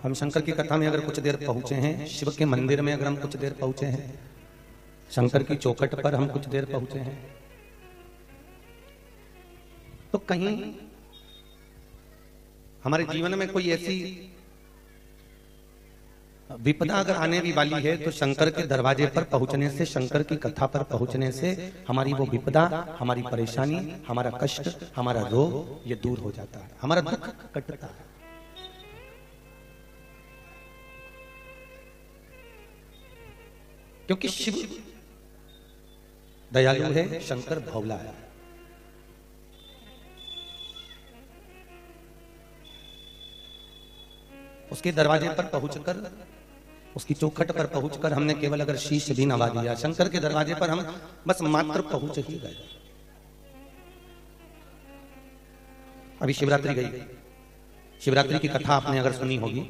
हम शंकर की कथा में अगर कुछ देर पहुंचे हैं, शिव के मंदिर में अगर हम कुछ देर पहुंचे हैं, शंकर की चौखट पर हम कुछ देर पहुंचे हैं, तो कहीं हमारे जीवन में कोई ऐसी विपदा अगर आने भी वाली है तो शंकर के दरवाजे पर पहुंचने से, शंकर की कथा पर पहुंचने से हमारी वो विपदा, हमारी परेशानी, हमारा कष्ट, हमारा रोग ये दूर हो जाता है, हमारा दुख कटता है। क्योंकि शिव दयालु है, शंकर भोला है। उसके दरवाजे पर पहुंचकर, उसकी चौखट पर पहुंचकर हमने केवल अगर शीश भी नवा दिया, शंकर के दरवाजे पर हम बस मात्र पहुंच ही गए। अभी शिवरात्रि गई, शिवरात्रि की कथा आपने अगर सुनी होगी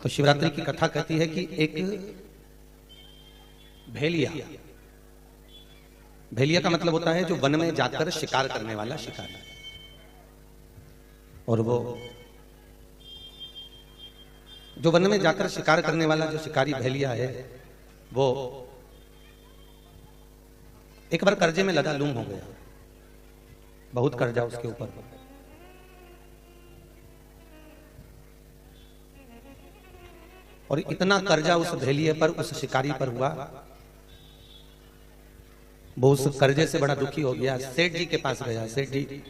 तो शिवरात्रि की कथा कहती है कि एक भेलिया, भेलिया का मतलब होता है जो वन में जाकर शिकार करने वाला शिकारी, और वो जो वन में जाकर शिकार करने वाला जो शिकारी भेलिया है, वो एक बार कर्जे में लदालूम हो गया, बहुत कर्जा उसके ऊपर, और इतना कर्जा उस भेलिए पर, उस शिकारी पर हुआ, वो उस कर्जे से बड़ा दुखी हो गया। सेठ जी के पास गया, सेठ जी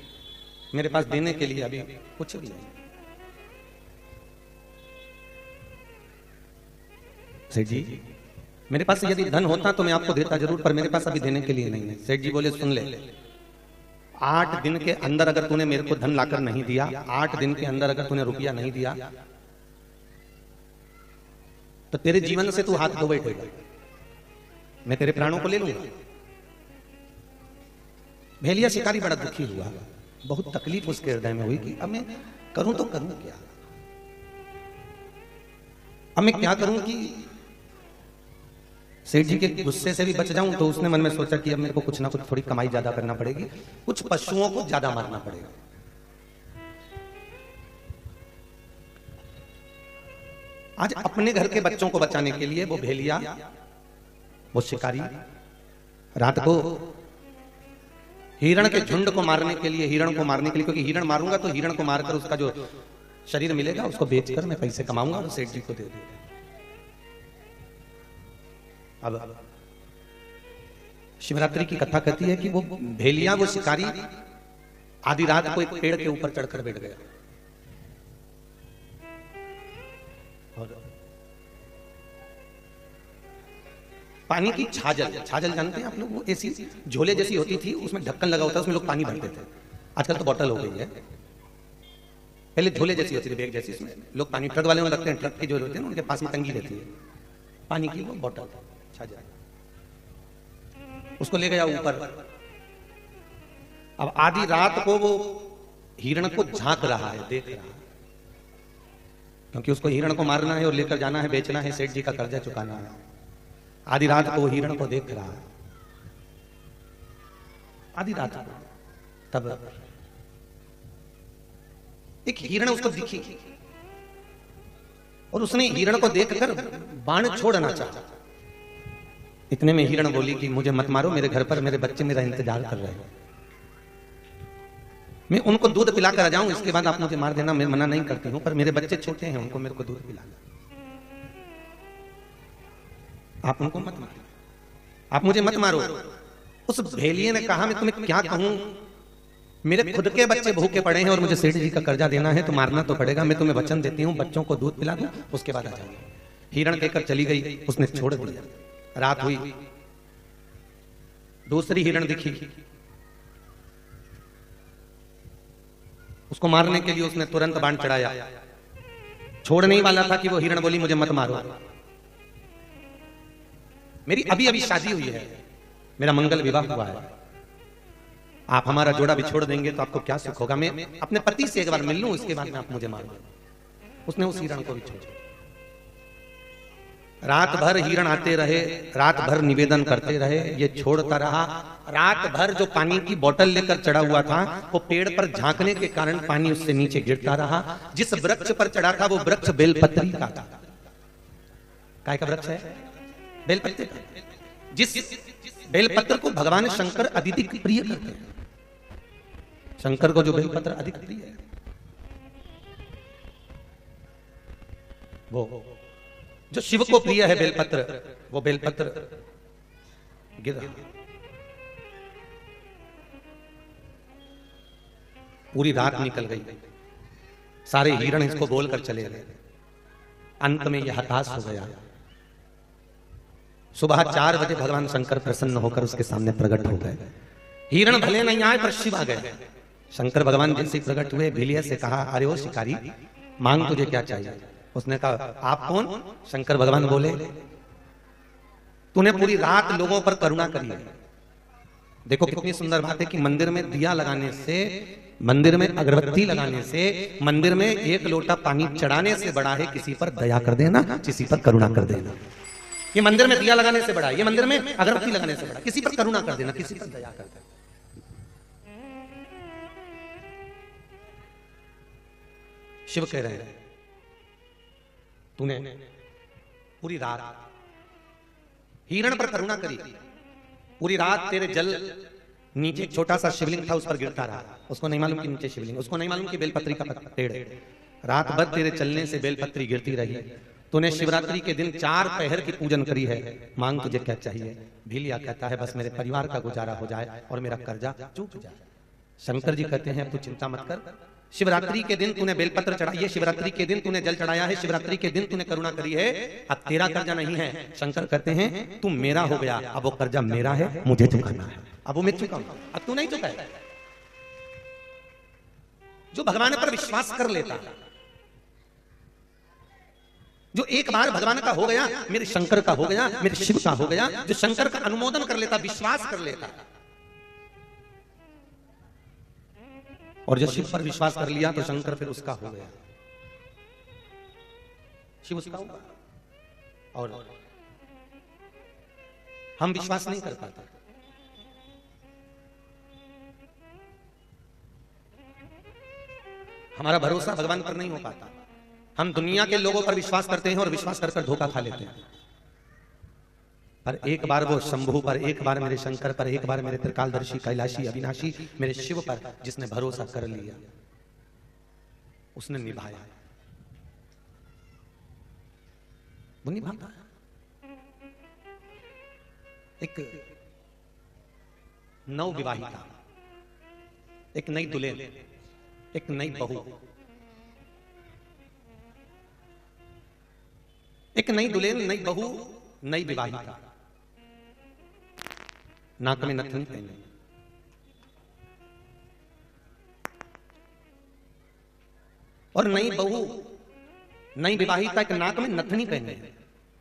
मेरे पास देने के लिए अभी कुछ भी नहीं। सेठ जी मेरे पास यदि धन होता तो मैं आपको देता जरूर, पर मेरे पास अभी देने के लिए नहीं है। सेठ जी बोले सुन ले, 8 दिन के अंदर अगर तूने मेरे को धन लाकर नहीं दिया, 8 दिन के अंदर अगर तूने रुपया नहीं दिया तो तेरे जीवन से तू हाथ धो बैठेगा, मैं तेरे प्राणों को ले लूंगा। भेलिया शिकारी बड़ा दुखी हुआ, बहुत तकलीफ उसके हृदय में हुई कि अब मैं करूं तो करूं क्या, अब मैं क्या करूं कि सेठ जी के गुस्से से भी बच जाऊं। तो उसने मन में सोचा कि अब मेरे को कुछ ना कुछ थोड़ी कमाई ज्यादा करना पड़ेगी, कुछ पशुओं को ज्यादा मारना पड़ेगा। आज अपने घर के बच्चों को बचाने के लिए वो भेलिया, वो शिकारी रात को हिरण के झुंड को मारने के लिए, हिरण को मारने के लिए, क्योंकि हिरण मारूंगा तो हिरण को मारकर उसका जो शरीर मिलेगा उसको बेचकर मैं पैसे कमाऊंगा और सेठ जी को दे दूंगा। अब शिवरात्रि की कथा कहती है कि वो भेलिया, वो शिकारी आधी रात को एक पेड़ के ऊपर चढ़कर बैठ गया, और पानी की छाजल, छाजल जानते हैं आप लोग, वो ऐसी झोले जैसी होती थी, उसमें ढक्कन लगा होता है, उसमें लोग पानी भरते थे। आजकल तो बोतल हो गई है, पहले झोले जैसी होती थी, बैग जैसी, इसमें लोग पानी, ट्रक वाले में रखते हैं, ट्रक की जो होते हैं उनके पास में टंगी रहती है पानी की, वो बोतल छाजल, उसको ले गया ऊपर। अब आधी रात को वो हिरण को झांक रहा है, देख रहा है, क्योंकि उसको हिरण को मारना है और लेकर जाना है, बेचना है, सेठ जी का कर्जा चुकाना है। आधी रात को वो हिरण को देख रहा है, आधी रात को। तब एक हिरण उसको दिखी और उसने हिरण को देखकर बाण छोड़ना चाहा। इतने में हिरण बोली कि मुझे मत मारो, मेरे घर पर मेरे बच्चे मेरा इंतजार कर रहे हैं, मैं उनको दूध पिलाकर आ जाऊं, इसके बाद आप मुझे मार देना, मैं मना नहीं करती हूं, पर मेरे बच्चे छोटे हैं, उनको मेरे को दूध पिलाना, आप उनको मत मारो, आप मुझे मत मारो। उस भेलिए ने कहा मैं तुम्हें क्या कहूं, मेरे खुद के बच्चे भूखे पड़े हैं और मुझे सेठ जी का कर्जा देना है, तो मारना तो पड़ेगा, मैं तुम्हें वचन देती हूं, बच्चों को दूध पिला दूं, उसके बाद आ जाऊंगी। हिरण कहकर चली गई, उसने छोड़ दिया। रात हुई, दूसरी हिरण दिखी, उसको मारने के लिए उसने तुरंत बाण चढ़ाया, छोड़ने ही वाला था कि वो हिरण बोली मुझे मत मारो, मेरी अभी अभी शादी हुई है, मेरा मंगल विवाह हुआ है, आप हमारा जोड़ा बिछोड़ देंगे तो आपको क्या सुख होगा, मैं अपने पति से एक बार मिल लूं, इसके बाद में आप मुझे मारो। उसने उस हिरण को बिछोड़ा। रात भर हिरण आते रहे, रात भर निवेदन करते रहे, ये छोड़ता रहा। रात भर जो पानी की बोतल लेकर चढ़ा हुआ था वो पेड़ पर झांकने के कारण पानी उससे नीचे गिरता रहा। जिस वृक्ष पर चढ़ा था वो वृक्ष बेलपत्री का था। काय का वृक्ष है? बेलपत्र का। जिस बेलपत्र को भगवान शंकर अधिक प्रिय करते हैं, शंकर को जो बेलपत्र अधिक प्रिय है वो जो शिव को प्रिय है बेलपत्र, वो बेलपत्र गिर रहा। पूरी रात निकल गई, सारे हिरण इसको बोलकर चले गए। अंत में यह हताश हो गया। सुबह 4 बजे भगवान शंकर प्रसन्न होकर उसके सामने प्रकट हो गए। हिरण भले नहीं आए पर शिव आ गए। शंकर भगवान जैसे प्रकट हुए, भेलिया से कहा, अरे ओ शिकारी, मांग तुझे क्या चाहिए? उसने कहा, आप कौन? शंकर भगवान बोले, तूने पूरी रात लोगों पर करुणा करी है। देखो कितनी सुंदर बात है कि मंदिर में दिया लगाने से, मंदिर में अगरबत्ती लगाने से, मंदिर में 1 लोटा पानी चढ़ाने से बड़ा है किसी पर दया कर देना, किसी पर करुणा कर देना। ये मंदिर में दिया लगाने से बड़ा है, ये मंदिर में अगरबत्ती लगाने से बड़ा, किसी पर करुणा कर देना, किसी पर दया कर देना। शिव कह रहे हैं, तूने पूरी रात हिरण पर करुणा करी, पूरी रात तेरे जल नीचे छोटा सा शिवलिंग था उस पर गिरता रहा। उसको नहीं मालूम कि नीचे शिवलिंग, उसको नहीं मालूम कि बेलपत्री का पेड़ है। रात भर तेरे चलने से बेलपत्री गिरती रही। तूने शिवरात्रि के दिन 4 पहर की पूजन करी है। मांग तुझे क्या चाहिए? भीलिया कहता है, बस मेरे परिवार का गुजारा हो जाए और मेरा कर्जा चूक जाए। शंकर जी कहते हैं, तू चिंता मत कर, शिवरात्रि के दिन तूने बेलपत्र चढ़ाई है, शिवरात्रि के दिन तूने जल चढ़ाया है, शिवरात्रि के दिन तूने करुणा करी है, अब तेरा कर्जा नहीं है। शंकर कहते हैं, तू मेरा हो गया, अब वो कर्जा मेरा है, मुझे चुकाना है। अब वो मैं चुकाऊंगा, अब तू नहीं चुकाए। जो भगवान पर विश्वास कर लेता, जो एक बार भगवान का हो गया, मेरे शंकर का हो गया, मेरे शिव का हो गया, जो शंकर का अनुमोदन कर लेता, विश्वास कर लेता, और जो शिव पर विश्वास कर लिया तो शंकर फिर उसका हो गया, शिव उसका होगा। और हम विश्वास नहीं कर पाते। हमारा भरोसा भगवान पर नहीं हो पाता। हम दुनिया के लोगों पर विश्वास करते हैं और विश्वास कर कर धोखा खा लेते हैं। पर एक बार वो शंभू पर, एक बार मेरे शंकर पर, एक बार मेरे त्रिकालदर्शी, कैलाशी, अविनाशी, मेरे शिव पर जिसने भरोसा कर लिया, उसने निभाया, वो निभाता है। एक नव विवाहिता, एक नई दुल्हन, एक नई बहू, एक नई दुल्हन, नई बहू, नई विवाहिता, नाक में नथनी पहने, और नई बहू, नई विवाहिता एक नाक में नथनी पहने,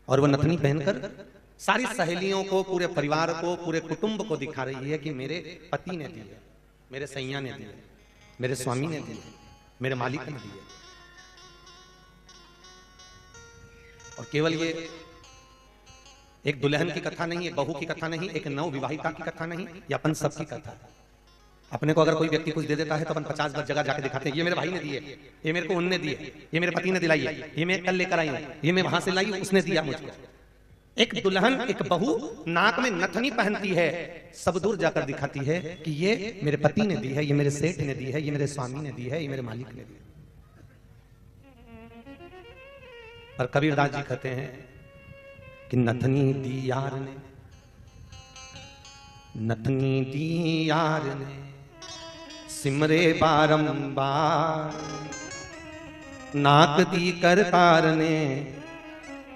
और वो नथनी पहनकर सारी सहेलियों को, पूरे परिवार को, पूरे कुटुंब को दिखा रही है कि मेरे पति ने दी है, मेरे सैया ने दी है, मेरे स्वामी ने दी है, मेरे मालिक ने दी है। और केवल ये एक दुल्हन की कथा नहीं, एक बहू की कथा नहीं, एक नव विवाहिता की कथा नहीं, ये अपन सबकी कथा है। अपने को अगर कोई व्यक्ति कुछ दे देता है तो अपन 50 बार जगह जाके दिखाते हैं, ये मेरे भाई ने दिए, ये मेरे को उनने दिए, ये मेरे पति ने दिलाई है, ये मैं कल लेकर आई हूं, ये मैं वहां से लाई, उसने दिया मुझको। एक दुल्हन, एक बहू नाक में नथनी पहनती है, सब दूर जाकर दिखाती है कि ये मेरे पति ने दी है, ये मेरे सेठ ने दी है, ये मेरे स्वामी ने दी है, ये मेरे मालिक ने दी है। पर कबीरदास जी कहते हैं कि नथनी दी यार ने, नथनी दी यार ने, सिमरे बारंबार, नाक दी करतार ने,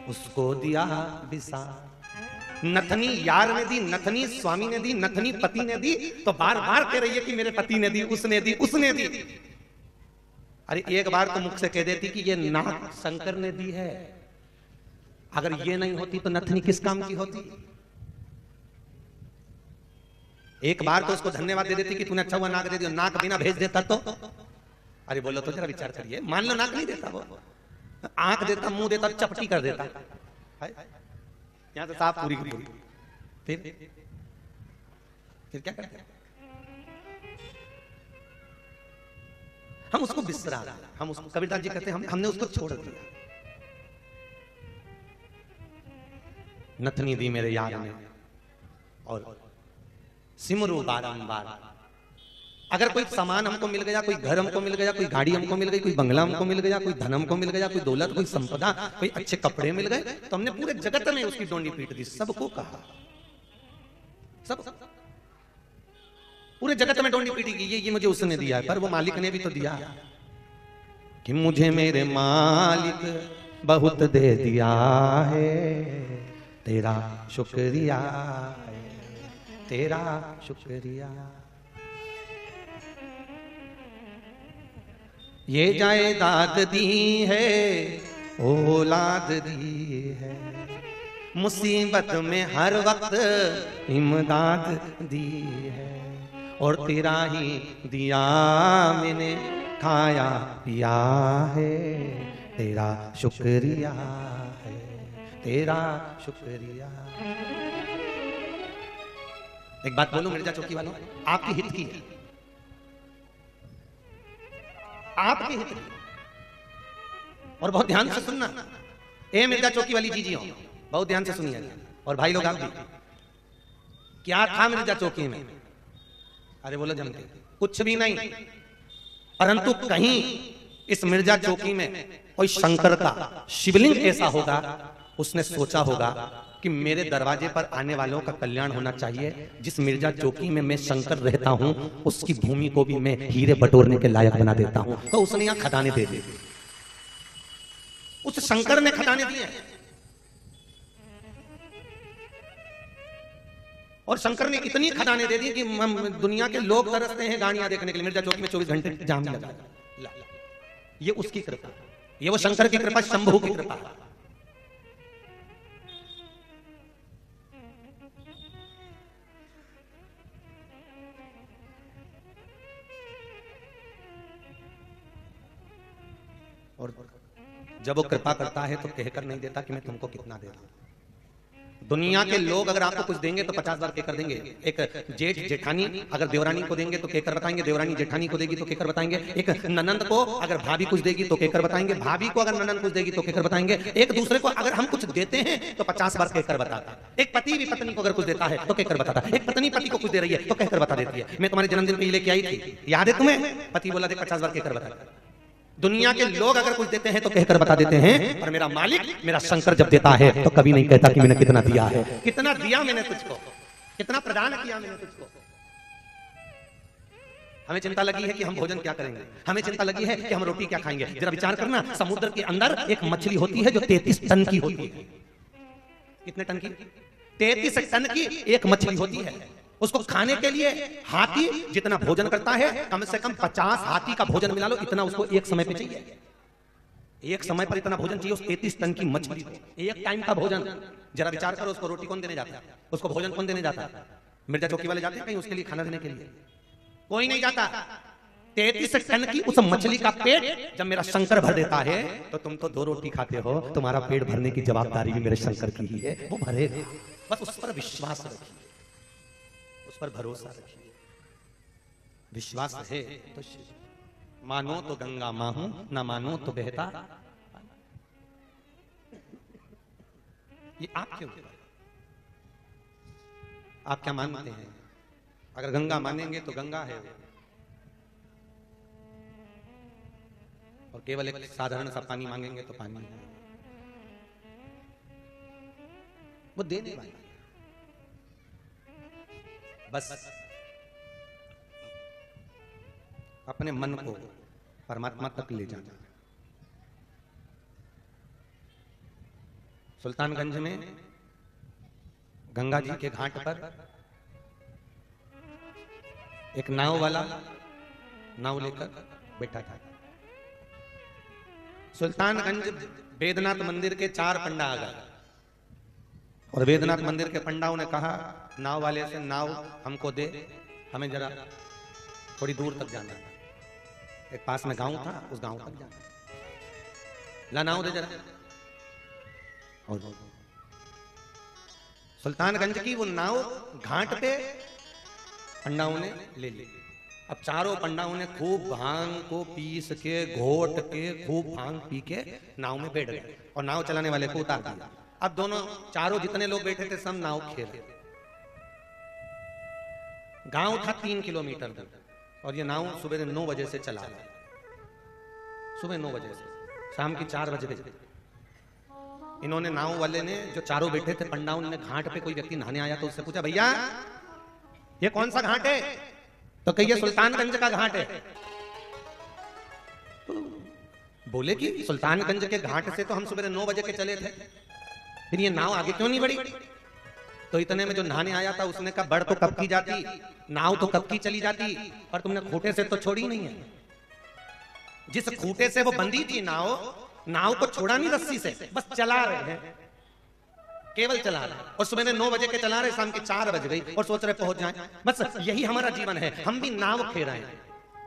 उसको दिया विसार। नथनी यार ने दी, नथनी स्वामी ने दी, नथनी पति ने दी, तो बार बार कह रही है कि मेरे पति ने दी, उसने दी, उसने दी। अरे एक बार तो मुख से कह देती कि ये नाक शंकर ने दी है, अगर ये नहीं होती तो नथनी किस काम की होती। एक बार तो उसको धन्यवाद दे देती कि तूने अच्छा हुआ नाक दे दिया, नाक बिना भेज देता तो। अरे बोलो तो जरा विचार करिए, मान लो नाक नहीं देता, वो आंख देता, मुंह देता, चपटी कर देता, यहाँ तो साफ पूरी की पूरी। फिर क्या करते हैं? हम उसको बिसरा, हम उसको, कबीरदास जी कहते हैं हमने उसको छोड़ दिया। नथनी दी मेरे यार ने और सिमरू बारंबार। अगर कोई सामान हमको मिल गया, कोई घर हमको मिल गया, कोई गाड़ी हमको मिल गई, कोई बंगला हमको मिल गया, कोई धन हमको मिल गया, कोई दौलत, कोई संपदा, कोई अच्छे कपड़े मिल गए, तो हमने पूरे जगत में उसकी डोंडी पीट दी। सबको कहा, सब पूरे जगत में डोंडी पीटी की, ये मुझे उसने दिया है, पर वो मालिक ने भी तो दिया कि मुझे मेरे मालिक बहुत दे दिया है, तेरा शुक्रिया है, तेरा शुक्रिया। ये जायदाद दी है, औलाद दी है, मुसीबत में हर वक्त इमदाद दी है, और तेरा ही दिया मैंने खाया पिया है, तेरा शुक्रिया है, तेरा शुक्रिया। एक बात बोलूं मिर्जा चौकी वालों, आपके हित की है, आपके हित की, और बहुत ध्यान से सुनना। ए मिर्जा चौकी वाली जीजी हो, बहुत ध्यान से सुनिए, और भाई लोग आप भी। क्या था मिर्जा चौकी में? अरे बोलो जमते, कुछ भी नहीं, परंतु कहीं इस मिर्जा चौकी में कोई शंकर का शिवलिंग ऐसा होगा, उसने सोचा होगा कि मेरे दरवाजे पर आने वालों का कल्याण होना चाहिए। जिस मिर्जा चौकी में मैं शंकर रहता हूं, उसकी भूमि को भी मैं हीरे बटोरने के लायक बना देता हूं। तो उसने यहां खदाने दे दी, उस शंकर ने खदाने दिए, और शंकर ने इतनी खदाने दे दी कि दुनिया के लोग तरसते हैं गाड़ियां देखने के लिए। मिर्जा चौकी में 24 घंटे जाम लगा। ये उसकी कृपा, ये वो शंकर की कृपा, शंभू की कृपा। और जब वो कृपा करता है तो कहकर नहीं देता कि मैं तुमको कितना दे रहा हूं। दुनिया के लोग अगर आपको कुछ देंगे तो 50 बार कहकर देंगे। एक जेठ जेठानी अगर देवरानी को देंगे तो कहकर बताएंगे, देवरानी जेठानी को देगी तो कहकर बताएंगे। एक ननंद को अगर भाभी कुछ देगी तो कहकर बताएंगे, भाभी को अगर ननंद कुछ देगी तो कहकर बताएंगे। एक दूसरे को अगर हम कुछ देते हैं तो 50 बार कहकर बताता है। एक पति भी पत्नी को अगर कुछ देता है तो कहकर बताता है। एक पत्नी पति को कुछ दे रही है तो कहकर बता देती है। मैं तुम्हारे जन्मदिन पे लेके आई थी, याद है तुम्हें? पति बोला देख 50 बार कहकर बता। दुनिया के लोग अगर कुछ देते हैं तो कहकर बता देते हैं, और मेरा मालिक मेरा शंकर जब देता है तो कभी नहीं कहता कि मैंने कितना दिया है, कितना दिया मैंने तुझको, कितना प्रदान किया मैंने तुझको। हमें चिंता लगी है कि हम भोजन क्या करेंगे, हमें चिंता लगी है कि हम रोटी क्या खाएंगे। जरा विचार करना, समुद्र के अंदर एक मछली होती है जो 33 टन की होती है। कितने टन की? 33 टन की एक मछली होती है। उसको खाने के लिए हाथी जितना भोजन करता है, कम से कम 50 हाथी का भोजन मिला लो, इतना उसको एक समय पे चाहिए। एक समय पर इतना भोजन चाहिए उस 33 टन की मछली को, एक टाइम का भोजन। जरा विचार करो, उसको रोटी कौन देने जाता है, उसको भोजन कौन देने जाता है? मिर्जा चौकी वाले जाते हैं कहीं उसके लिए खाना देने के लिए? कोई नहीं जाता। 33 टन की उस मछली का पेट जब मेरा शंकर भर देता है तो तुम तो 2 रोटी खाते हो, तुम्हारा पेट भरने की जवाबदारी भी मेरे शंकर की ही है, वो भरेगा। बस उस पर विश्वास रखिए, उस पर भरोसा रखिए। विश्वास है तो मानो तो गंगा माहूं, ना मानो तो बहता। ये आपके ऊपर, आप क्या मानते हैं? अगर गंगा मानेंगे तो गंगा है, और केवल एक साधारण सा पानी मांगेंगे तो पानी है। वो देने वाला। बस अपने मन को परमात्मा तक ले जाना। सुल्तानगंज में गंगा जी के घाट पर एक नाव वाला नाव लेकर बैठा था। सुल्तानगंज वेदनाथ मंदिर के 4 पंडा आ गए, और वेदनाथ मंदिर के पंडाओं ने कहा नाव वाले से, नाव हमको दे, हमें जरा थोड़ी दूर तक जाना है। एक पास में गांव था, उस गांव तक जाना, ला नाव दे जरा। और सुल्तानगंज की वो नाव घाट पे पंडाओं ने ले ली। अब चारों पंडाओं ने खूब भांग को पीस के घोट के खूब भांग पी के नाव में बैठ गए और नाव चलाने वाले को उतार दिया। अब दोनों चारों जितने लोग बैठे थे सब नाव खेल रहे। गांव था 3 किलोमीटर दूर और ये नाव सुबह 9 बजे से चला। सुबह 9 बजे से शाम की 4 बजे गई। इन्होंने नाव वाले ने जो चारों बैठे थे पंडाओं ने घाट पे कोई व्यक्ति नहाने आया तो उससे पूछा, भैया ये कौन सा घाट है? तो कहिए सुल्तानगंज का घाट है। तो बोले कि सुल्तानगंज के घाट से तो हम सुबह 9 बजे के चले थे, फिर ये नाव आगे क्यों नहीं बढ़ी? तो इतने में जो नहाने आया था उसने कहा, बढ़ तो कब की जाती, नाव तो कब की चली जाती, पर तुमने खूंटे से तो छोड़ी नहीं है। जिस खूंटे से वो बंधी थी नाव को छोड़ा नहीं रस्सी से, बस चला रहे हैं, केवल चला रहे हैं। और सुबह 9 बजे के चला रहे, शाम की 4 बज गई और सोच रहे पहुंच जाएं। बस यही हमारा जीवन है। हम भी नाव खे रहे हैं,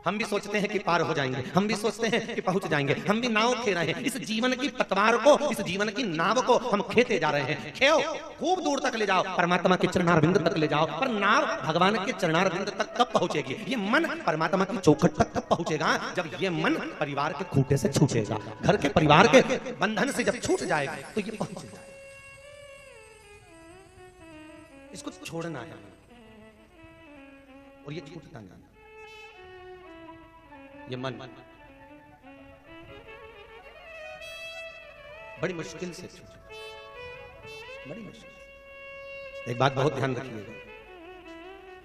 हम भी सोचते हैं कि पार हो जाएंगे, हम भी सोचते हैं कि पहुंच जाएंगे, हम भी नाव खे रहे हैं। इस जीवन की पतवार को, इस जीवन की नाव को हम खेते जा रहे हैं। खेओ, खूब दूर तक ले जाओ, परमात्मा के चरणारविंद तक ले जाओ, पर नाव भगवान के चरणारविंद तक कब पहुंचेगी? ये मन परमात्मा की चौखट तक कब पहुंचेगा? जब ये मन परिवार के खूंटे से छूटेगा, घर के परिवार के बंधन से जब छूट जाएगा तो ये पहुंचेगा। इसको छोड़ना है और ये छूटता नहीं। ये मन बड़ी मुश्किल से छूटे, बड़ी मुश्किल। एक बात बहुत ध्यान रखिएगा,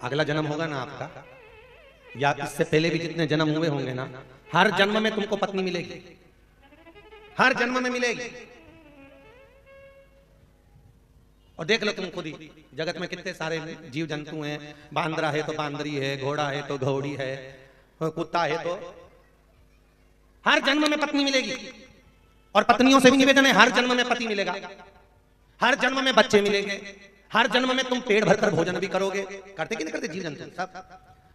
अगला जन्म होगा ना आपका, या इससे पहले भी जितने जन्म हुए होंगे ना, हर जन्म में तुमको पत्नी मिलेगी, हर जन्म में मिलेगी। और देख लो तुम खुद ही, जगत में कितने सारे जीव जंतु हैं। बांदरा है तो बांदरी है, घोड़ा है तो घोड़ी है, कुत्ता है तो हर जन्म में पत्नी मिलेगी। और पत्नियों से भी निवेदन है, हर जन्म में पति मिलेगा, हर जन्म में बच्चे मिलेंगे, हर जन्म में तुम पेट भरकर भोजन भी करोगे। करते कि नहीं करते जीव जंतु सब?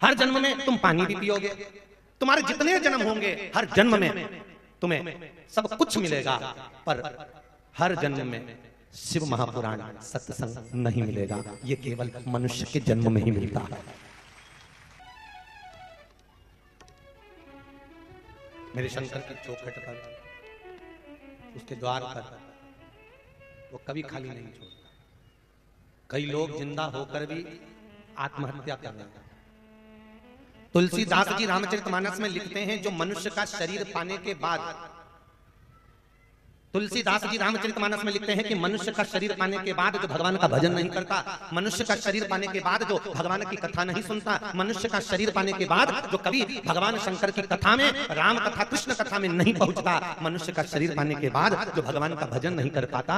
हर जन्म में तुम पानी भी पियोगे। तुम्हारे जितने जन्म होंगे हर जन्म में तुम्हें सब कुछ मिलेगा, पर हर जन्म में शिव महापुराण सत्संग नहीं मिलेगा। ये केवल मनुष्य के जन्म में ही मिलता है। मेरे शंकर की चौखट पर, उसके द्वार पर वो कभी खाली नहीं छोड़ता। कई लोग जिंदा होकर भी आत्महत्या कर रहे हैं। तुलसीदास जी रामचरितमानस में लिखते हैं, जो मनुष्य का शरीर पाने के बाद, तुलसीदास जी रामचरितमानस में लिखते हैं कि मनुष्य का शरीर पाने के बाद जो भगवान का भजन नहीं करता, मनुष्य का शरीर पाने के बाद जो भगवान की कथा नहीं सुनता, मनुष्य का शरीर पाने के बाद जो कभी भगवान शंकर की कथा में, राम कथा, कृष्ण कथा में नहीं पहुंचता, मनुष्य का शरीर पाने के बाद जो भगवान का भजन नहीं कर पाता,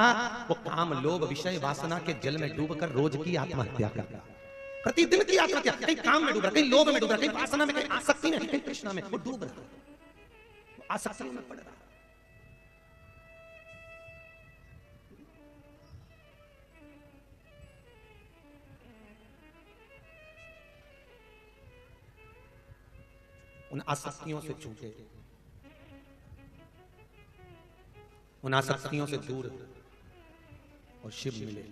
वो काम, लोभ, विषय, वासना के जल में डूबकर रोज की आत्महत्या करता, प्रतिदिन की आत्महत्या। कहीं काम में डूब रहा, कहीं लोभ में डूब रहा, कहीं वासना में, कहीं आसक्ति में, कहीं कृष्णा में, वो डूब रहा, आसक्ति में पड़ रहा। उन आसक्तियों से छूटे, उन आसक्तियों से दूर और शिव मिले,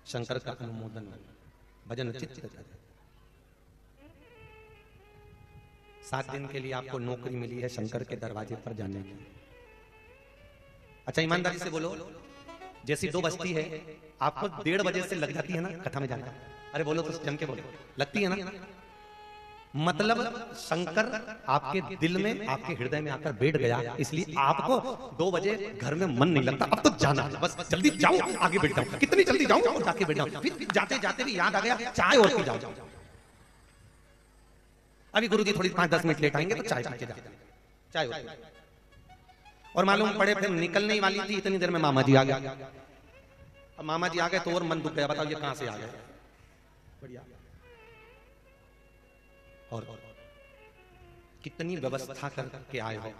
शंकर का अनुमोदन, भजन चित्त करे। 7 दिन के लिए आपको नौकरी मिली है शंकर के दरवाजे पर जाने की। अच्छा ईमानदारी से बोलो, जैसी 2 बजती है आपको 1:30 बजे से लग जाती है ना कथा में जाने। अरे बोलो तो जम के बोलो, लगती है ना? मतलब शंकर आपके दिल में, आपके हृदय में आकर बैठ गया, इसलिए आपको 2 बजे घर में मन नहीं लगता। अब तो जाना, बस जल्दी जाऊं, आगे बैठ जाऊं, कितनी जल्दी जाऊं और जाके बैठ जाऊं। फिर जाते जाते भी याद आ गया, चाय और पी जाओ। अभी गुरुजी थोड़ी 5-10 मिनट लेट आएंगे तो चाय पी के जाते, चाय और मालूम पड़े फिर निकलने ही वाली थी, इतनी देर में मामा जी आ गया। अब मामा जी आ गए तो और मन दुख गया, बताओ ये कहां से आ गए। बढ़िया। और कितनी व्यवस्था करके आए हो,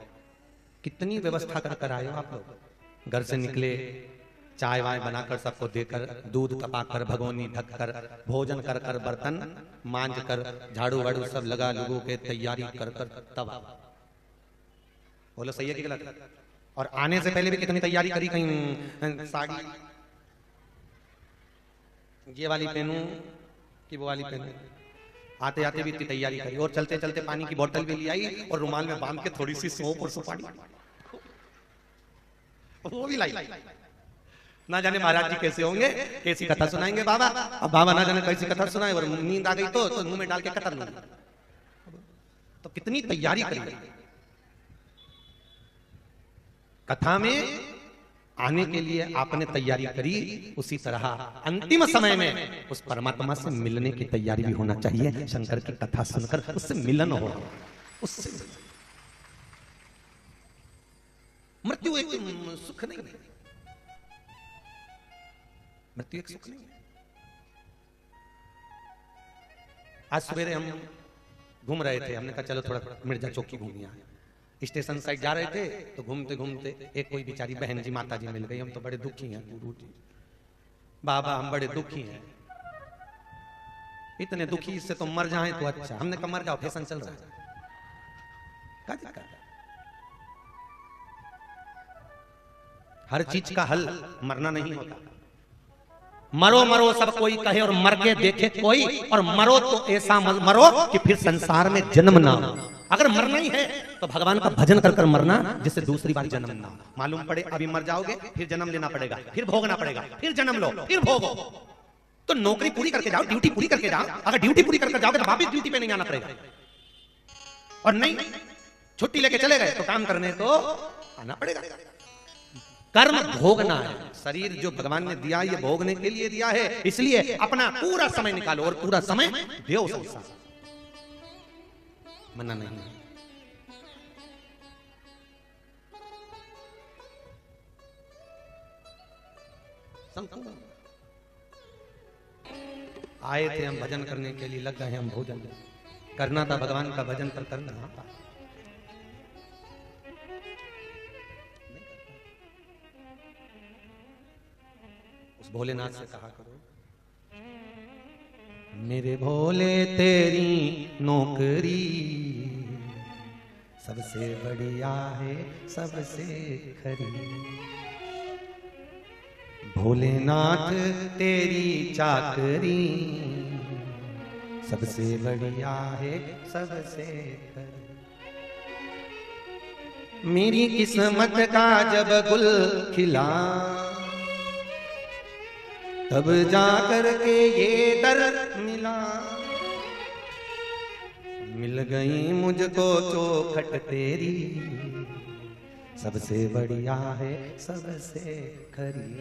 कितनी व्यवस्था कर आए हो आप लोग। घर से निकले, चाय वाय बनाकर सबको देकर, दूध तपाकर, भगोनी ढककर, भोजन कर कर, बर्तन मांज कर, झाड़ू वाड़ू सब लगा लोगों के तैयारी कर कर, तब बोलो सही है कि गलत? और आने से पहले भी कितनी तैयारी करी, कहीं साड़ी, ये वाली पहनूं कि वो वाली पहनूं? आते आते भी इतनी तैयारी करी और चलते चलते पानी की बोतल भी ले आई और रुमाल में बांध के थोड़ी सी सौंफ और सुपारी वो भी लाई। ना जाने महाराज जी कैसे होंगे, कैसी कथा सुनाएंगे बाबा। अब बाबा ना जाने कैसी कथा सुनाए और नींद आ गई तो मुंह में डाल के कतर लूंगा। तो कितनी तैयारी करी कथा में आने के लिए आपने तैयारी करी, उसी तरह अंतिम समय में उस परमात्मा से मिलने की तैयारी भी होना चाहिए। शंकर की कथा सुनकर उससे मिलन हो, उससे मृत्यु एक सुख नहीं है, मृत्यु एक सुख नहीं है। आज सवेरे हम घूम रहे थे, हमने कहा चलो थोड़ा मिर्जा चौकी घूमिए। स्टेशन साइड जा रहे थे तो घूमते घूमते एक कोई बेचारी बहन जी माता जी मिल गई। हम तो बड़े दुखी हैं बाबा, हम बड़े दुखी हैं, इतने दुखी, इससे तो मर जाएं तो अच्छा। हमने कहा मर जाओ, फैशन चल रहा है। हर चीज का हल मरना नहीं होता। मरो मरो सब कोई कहे और मर के देखे कोई, और मरो तो ऐसा मरो कि फिर संसार में जन्म ना हो। अगर मरना ही है तो भगवान का भजन कर कर मरना, जिससे दूसरी बार जन्म ना हो। मालूम पड़े अभी मर जाओगे, फिर जन्म लेना पड़ेगा, फिर भोगना पड़ेगा, फिर जन्म लो, फिर भोगो। तो नौकरी पूरी करके जाओ, ड्यूटी पूरी करके जाओ। अगर ड्यूटी पूरी करके जाओगे तो वापिस ड्यूटी पे नहीं आना पड़ेगा, और नहीं छुट्टी लेके चले गए तो काम करने तो आना पड़ेगा। कर्म भोगना है। शरीर जो भगवान ने दिया ये भोगने के लिए दिया है, इसलिए अपना पूरा समय निकालो और पूरा समय देओ संसार। मना नहीं है। आए थे हम भजन करने के लिए, लग गए हम भोजन करना था, भगवान का भजन कर करना था। उस भोलेनाथ से कहा करो, मेरे भोले तेरी नौकरी सबसे बढ़िया है, सबसे खरी। भोलेनाथ तेरी चाकरी सबसे बढ़िया है, सबसे खरी। मेरी किस्मत का जब गुल खिला, तब जाकर के ये दर मिला। मिल गई मुझको चौखट तेरी सबसे बढ़िया है, सबसे खरी।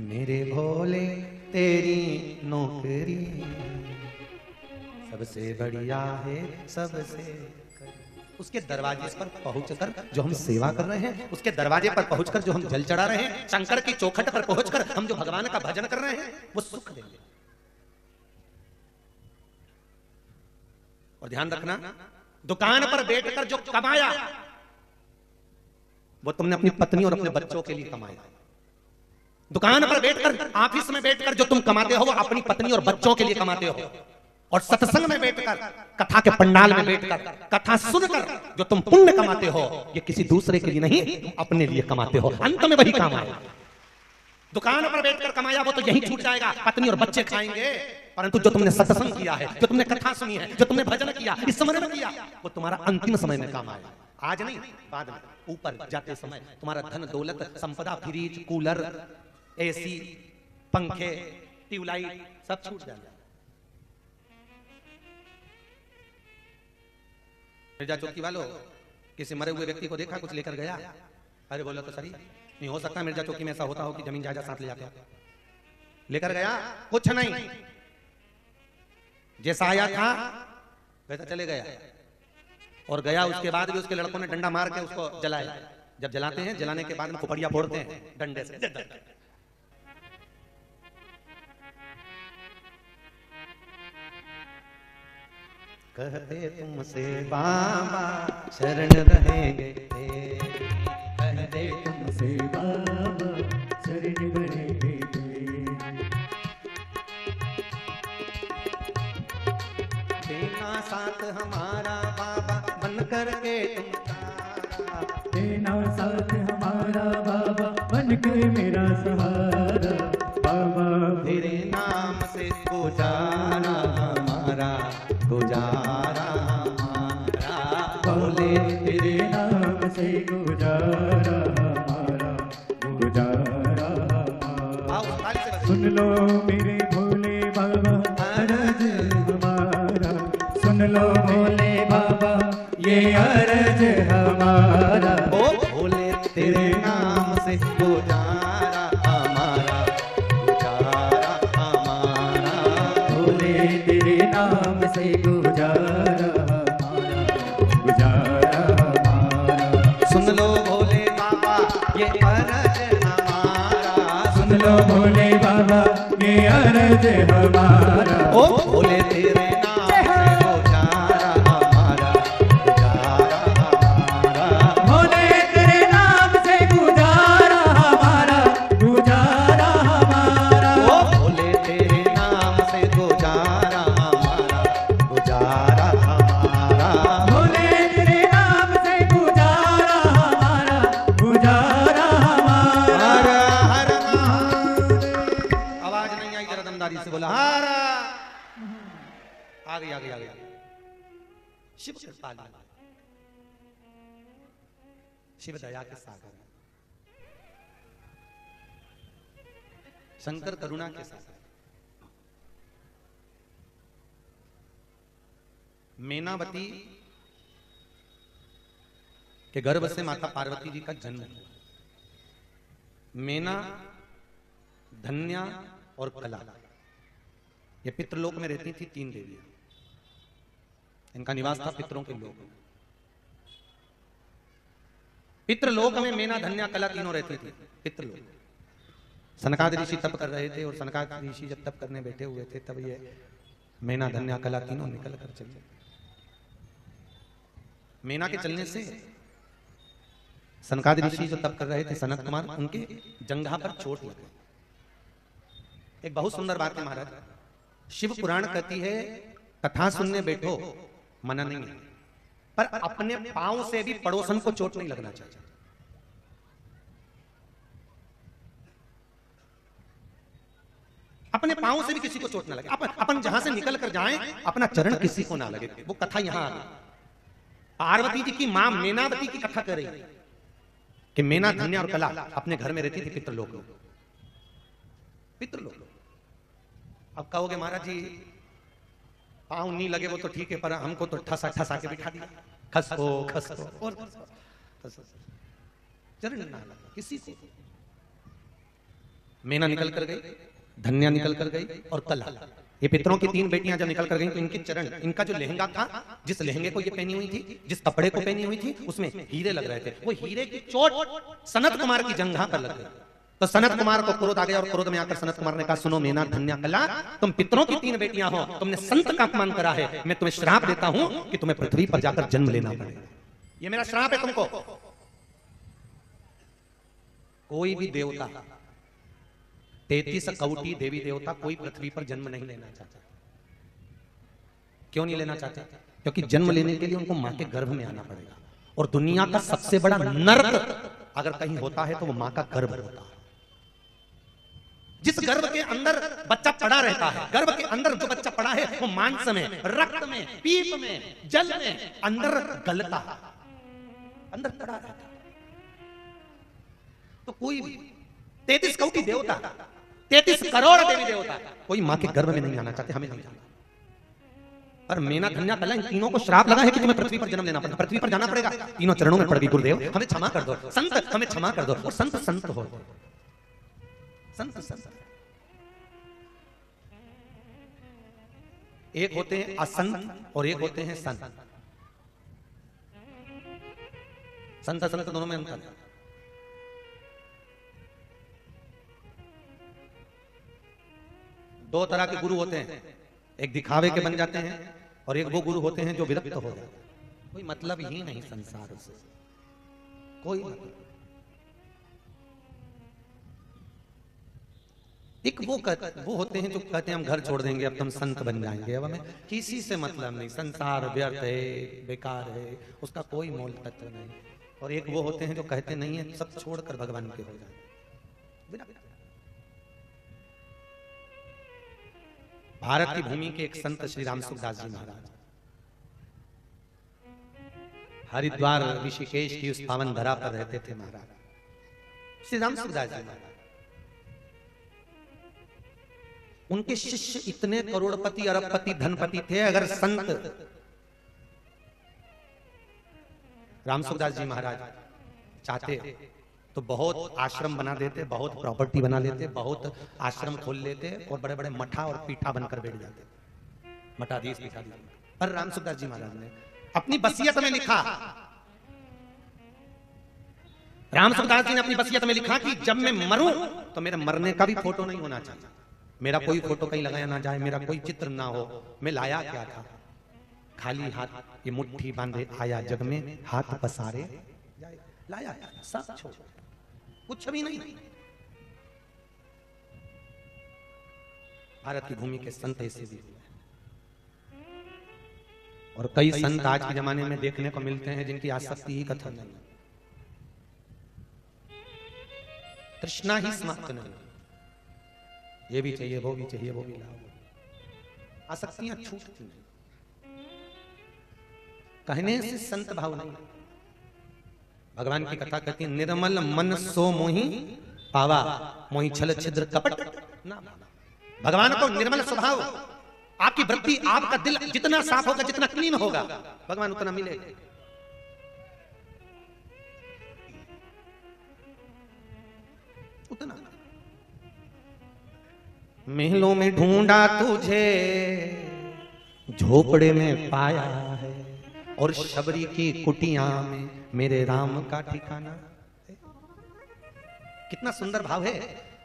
मेरे भोले तेरी नौकरी सबसे बढ़िया है, सबसे खरी। उसके दरवाजे पर पहुंचकर जो हम सेवा कर रहे हैं, उसके दरवाजे पर पहुंचकर जो हम जल चढ़ा रहे हैं, शंकर की चौखट पर पहुंचकर हम जो भगवान का भजन कर रहे हैं, वो सुख देंगे। और ध्यान रखना, दुकान पर बैठकर जो कमाया वो तुमने अपनी पत्नी और अपने बच्चों के लिए कमाया। दुकान पर बैठकर, ऑफिस में बैठकर जो तुम कमाते हो वो अपनी पत्नी और बच्चों के लिए कमाते हो। और सत्संग में बैठकर, कथा के पंडाल में बैठकर कथा सुनकर जो तुम पुण्य कमाते हो, ये किसी दूसरे के लिए नहीं, तुम अपने लिए कमाते हो। अंत में वही काम आएगा। दुकान पर बैठकर कमाया वो तो यही छूट जाएगा, पत्नी और बच्चे खाएंगे। परंतु जो तुमने सत्संग किया है, जो तुमने कथा सुनी है, जो तुमने भजन किया, इस समय में किया, वो तुम्हारा अंतिम समय में काम आएगा। आज नहीं, बाद में, ऊपर जाते समय तुम्हारा धन दौलत संपदा, फ्रिज, कूलर, एसी, पंखे, ट्यूबलाइट सब छूट जाएगा। मिर्जा चौकी वालों, किसी मरे हुए व्यक्ति को देखा, कुछ लेकर गया? अरे बोला तो सही नहीं हो सकता मिर्जा चौकी में ऐसा होता हो कि जमीन जायदाद साथ ले जाते हो। लेकर गया, कुछ नहीं, जैसा आया था वैसा चले गया। और गया, उसके बाद भी उसके लड़कों ने डंडा मार के उसको जलाया। जब जलाते हैं, जलाने के बाद में खोपड़िया फोड़ते हैं डंडे से। कहते तुमसे बाबा शरण रहेंगे, कहते तुमसे बाबा शरण रहेंगे। देना साथ हमारा बाबा बन करके तुम तारा, देना साथ हमारा बाबा बन के मेरा सहारा। बाबा तेरे नाम से गुजारा हमारा, गुजारा हमारा, भोले तेरे नाम से गुजारा हमारा, गुजारा हमारा। आओ ताली से सुन लो मेरे भोले बाबा अरज हमारा, सुन लो भोले बाबा ये अरज हमारा। ओ भोले तेरे नाम से गुजारा हमारा, गुजारा हमारा, भोले तेरे नाम से गुजारा हमारा, गुजारा हमारा। सुन लो भोले बाबा ये अरज हमारा, सुन लो भोले बाबा ये अरज हमारा। ओ भोले तेरे नाम से गुजारा हमारा, गुजारा हमारा, भोले तेरे नाम से गुजारा हमारा, गुजारा हमारा। ओ भोले तेरे नाम से गुजारा हमारा, गुजारा हमारा, भोले तेरे नाम से गुजारा हमारा, गुजारा हमारा। हर हर महादेव। आवाज नहीं आई, जरा दमदारी से बोला हर। आ गई आ गई आ गई। शिव कृपालु, शिव दया के सागर, शंकर करुणा के सागर। मेनावती के गर्भ से माता पार्वती जी का जन्म हुआ। मेना, धन्या और कला, ये पितृलोक में रहती थी तीन देवियां। इनका निवास था पितरों के लोक में। पितृलोक में मेना, धन्या, कला तीनों रहती थी। पितृलोक सनकादि ऋषि तप कर रहे थे, और सनकादि ऋषि जब तप करने बैठे हुए थे तब ये मेना, धन्या, कला तीनों निकल कर चले। मेना के चलने से सनकादि ऋषि जो तप कर रहे थे, सनत कुमार, उनके जंघा पर चोट लग गई। एक बहुत सुंदर बात है महाराज, शिव पुराण कहती है कथा सुनने बैठो मना नहीं है, पर अपने पांव से भी पड़ोसन को चोट नहीं लगना चाहिए। अपने पांव से भी किसी को चोट ना लगे। अपन जहां से निकल कर जाएं, अपना चरण किसी को ना लगे। वो कथा यहां आ गई। पार्वती जी की मां मेनावती की कथा कर रही है कि मेना, धन्या और कला अपने घर में रहती थी पितृलोक में। पितृलोक। अब कहोगे महाराज जी पांव नहीं लगे वो तो ठीक है, पर हमको तो ठसा ठसा के बिठा दिया, खसको खसको और चरण ना लगा किसी को। मेना निकल कर गई, धन्या निकल कर गई, और कला, ये पितरों की तीन बेटियां जब निकल कर गई तो इनके चरण, इनका जो लहंगा था, जिस लहंगे को ये पहनी हुई थी, जिस कपड़े को पहनी हुई थी, उसमें हीरे लग रहे थे। वो हीरे की चोट सनत कुमार की जंघा पर लग गई। तो सनत कुमार को क्रोध आ गया, और क्रोध में आकर सनत कुमार ने कहा, सुनो मेना, धन्या, कला, तुम पितरों की तीन बेटियां हो, तुमने संत का अपमान करा है, मैं तुम्हें श्राप देता हूं कि तुम्हें पृथ्वी पर जाकर जन्म लेना पड़ेगा। ये मेरा श्राप है तुमको। कोई भी देवता, 33 कौटी देवी देवता, कोई पृथ्वी पर जन्म नहीं लेना चाहता। क्यों नहीं लेना चाहते? क्योंकि जन्म लेने के लिए उनको मां के गर्भ में आना पड़ेगा, और दुनिया का सबसे बड़ा नर्क अगर कहीं होता है तो वो मां का गर्भ होता है। जिस गर्भ के अंदर बच्चा पड़ा रहता है, गर्भ के अंदर जो बच्चा पड़ा है वो मांस में, रक्त में, पीप में, जल में अंदर गलता है, अंदर पड़ा रहता है। तो कोई भी 33 कौटी देवता, 33 करोड़ देवी देवता, कोई मां के गर्भ में नहीं आना चाहते, हमें नहीं जाना। पर मेना, धन्या, कला, इन तीनों को श्राप लगा है कि तुम्हें पृथ्वी पर जन्म लेना पड़ेगा, पृथ्वी पर जाना पड़ेगा। तीनों चरणों में पड़ गई, गुरुदेव हमें क्षमा कर दो, संत हमें क्षमा कर दो। और संत संत हो, संत संत एक होते हैं असंत और एक होते हैं संत। संत संत दोनों में अंतर है। दो तरह के गुरु होते हैं, एक दिखावे के बन जाते हैं, और एक वो गुरु होते हैं जो विरक्त हो जाते हैं। कोई मतलब ही नहीं संसार से, कोई मतलब। एक वो होते हैं जो कहते हैं हम घर छोड़ देंगे, अब तुम संत बन जाएंगे, अब हमें किसी से मतलब नहीं, संसार व्यर्थ है, बेकार है, उसका कोई मोल तत्व नहीं। और एक वो होते हैं जो कहते नहीं है सब छोड़कर भगवान के हो जाए। भारत की भूमि के एक संत श्री राम सुखदास जी महाराज हरिद्वार ऋषिकेश की उस पावन धरा पर रहते थे महाराज श्री राम सुखदास जी महाराज। उनके शिष्य इतने करोड़पति अरबपति धनपति थे, अगर संत राम सुखदास जी महाराज चाहते तो बहुत आश्रम बना देते, बहुत प्रॉपर्टी बना लेते, बहुत आश्रम खोल लेते और बड़े बड़े मठा और पीठा बनकर बैठ जाते, मठाधीश पीठाधीश। पर राम सुखदास जी महाराज ने अपनी वसीयत में लिखा, राम सुखदास जी ने अपनी वसीयत में लिखा कि जब मैं मरूं तो मेरे मरने का भी फोटो नहीं होना चाहिए, मेरा कोई फोटो कहीं लगाया ना जाए, मेरा कोई चित्र ना हो। मैं लाया क्या था? खाली हाथ ये मुट्ठी बांधे आया जग में, हाथ पसारे लाया सब छोड़, कुछ भी नहीं। भारत की भूमि के संत ऐसे भी हुए और कई संत आज के जमाने में देखने को मिलते हैं जिनकी आसक्ति ही कथन नहीं, तृष्णा ही समाप्त नहीं, ये भी चाहिए वो भी चाहिए वो भी लाओ, आसक्तियां छूटती नहीं, कहने से संत भाव नहीं। भगवान की कथा कहती है निर्मल मन सो मोहि पावा, मोहि छल छिद्र कपट ना। भगवान को निर्मल स्वभाव, आपकी वृत्ति आपका दिल जितना साफ होगा, जितना क्लीन होगा, भगवान उतना मिलेगा। उतना महलों में ढूंढा तुझे, झोपड़े में पाया है, और शबरी की कुटिया में मेरे राम का ठिकाना है। कितना सुंदर भाव है।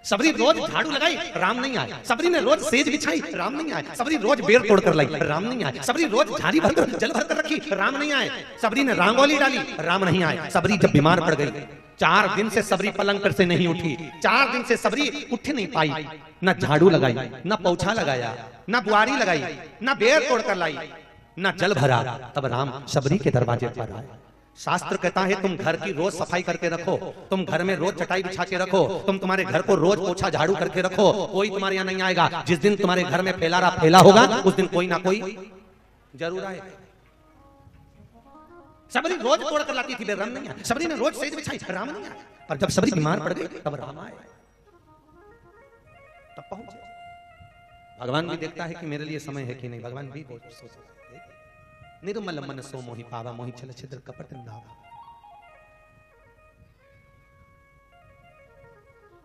सबरी रोज झाड़ू लगाई, राम नहीं आए। सबरी ने रोज सेज बिछाई, राम नहीं आए। सबरी रोज बेर तोड़कर लाई, राम नहीं आए। सबरी रोज झाड़ी भरकर जल भरकर रखी, राम नहीं आए। सबरी ने रंगोली डाली, राम नहीं आए। सबरी जब बीमार पड़ गई, 4 दिन से सबरी पलंग पर से नहीं उठी, 4 दिन से सबरी उठ नहीं पाई, ना झाड़ू लगाई, ना पोछा लगाया, ना बुआरी लगाई, ना बेर तोड़कर लाई, ना जल भरा। तब राम शबरी के दरवाजे पर आए। शास्त्र कहता है तुम घर की रोज सफाई करके रखो, तुम घर में रोज चटाई बिछा के रखो, तुम तुम्हारे घर को रोज पोछा झाड़ू करके रखो, कोई तुम्हारे यहाँ नहीं आएगा। जिस दिन तुम्हारे घर में फैला होगा, उस दिन कोई ना कोई जरूर आएगा। सबरी रोज तोड़ कर लाती थी, राम नहीं आए। सबरी ने रोज सेज बिछाई, राम नहीं आए। पर जब सबरी बीमार पड़ गई, तब राम आए, तब पहुंचे। भगवान भी देखता है कि मेरे लिए समय है कि नहीं। भगवान भी बहुत सोचता है। निर्मल मन सो मोहि पावा, मोहि छल छिद्र कपट नावा।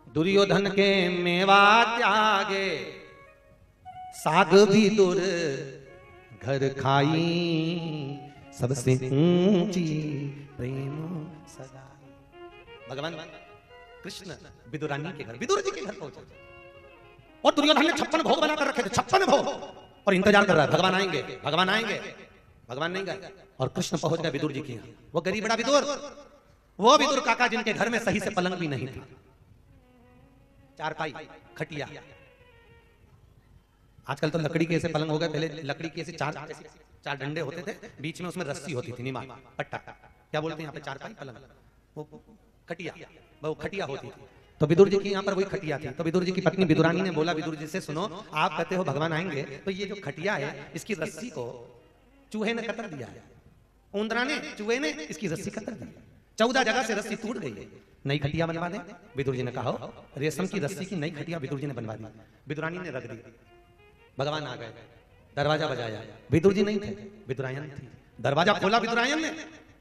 दुर्योधन के मेवा त्यागे, साग भी दुर घर खाई, सबसे ऊंची प्रेम सदा। भगवान कृष्ण विदुरानी के घर, विदुर जी के घर पहुंचे और दुर्योधन ने 56 भोग बनाकर रखे थे, 56 भोग, और इंतजार कर रहा है भगवान आएंगे, भगवान आएंगे। भगवान नहीं गए और कृष्ण पहुंच गए विदुर जी के यहाँ। वो गरीब बड़ा विदुर, वो विदुर काका जिनके घर में सही से पलंग भी नहीं था, चारपाई खटिया। आजकल तो लकड़ी के ऐसे पलंग हो गए, पहले लकड़ी के ऐसे चार डंडे होते थे, बीच में उसमें रस्सी होती थी, नीमा पट्टा, क्या बोलते हैं यहाँ पे, चारपाई पलंग, वो खटिया, वो खटिया होती थी। तो विदुर जी की यहाँ पर वही खटिया थी। तो विदुर जी की पत्नी विदुरानी ने बोला विदुर जी से, सुनो आप कहते हो भगवान आएंगे, तो ये जो खटिया है इसकी रस्सी को चूहे ने कतर दिया है, ऊंदरा ने, चूहे ने इसकी रस्सी कतर दी, 14 जगह से रस्सी टूट गई है, नई खटिया बनवा दे। विदुर जी ने कहा रेशम की रस्सी की नई खटिया विदुर जी ने बनवा दी। विदुरानी ने रख दी। भगवान आ गए, दरवाजा बजाया, विदुर जी नहीं थे, विदुरायन थी। दरवाजा खोला विदुरायन ने,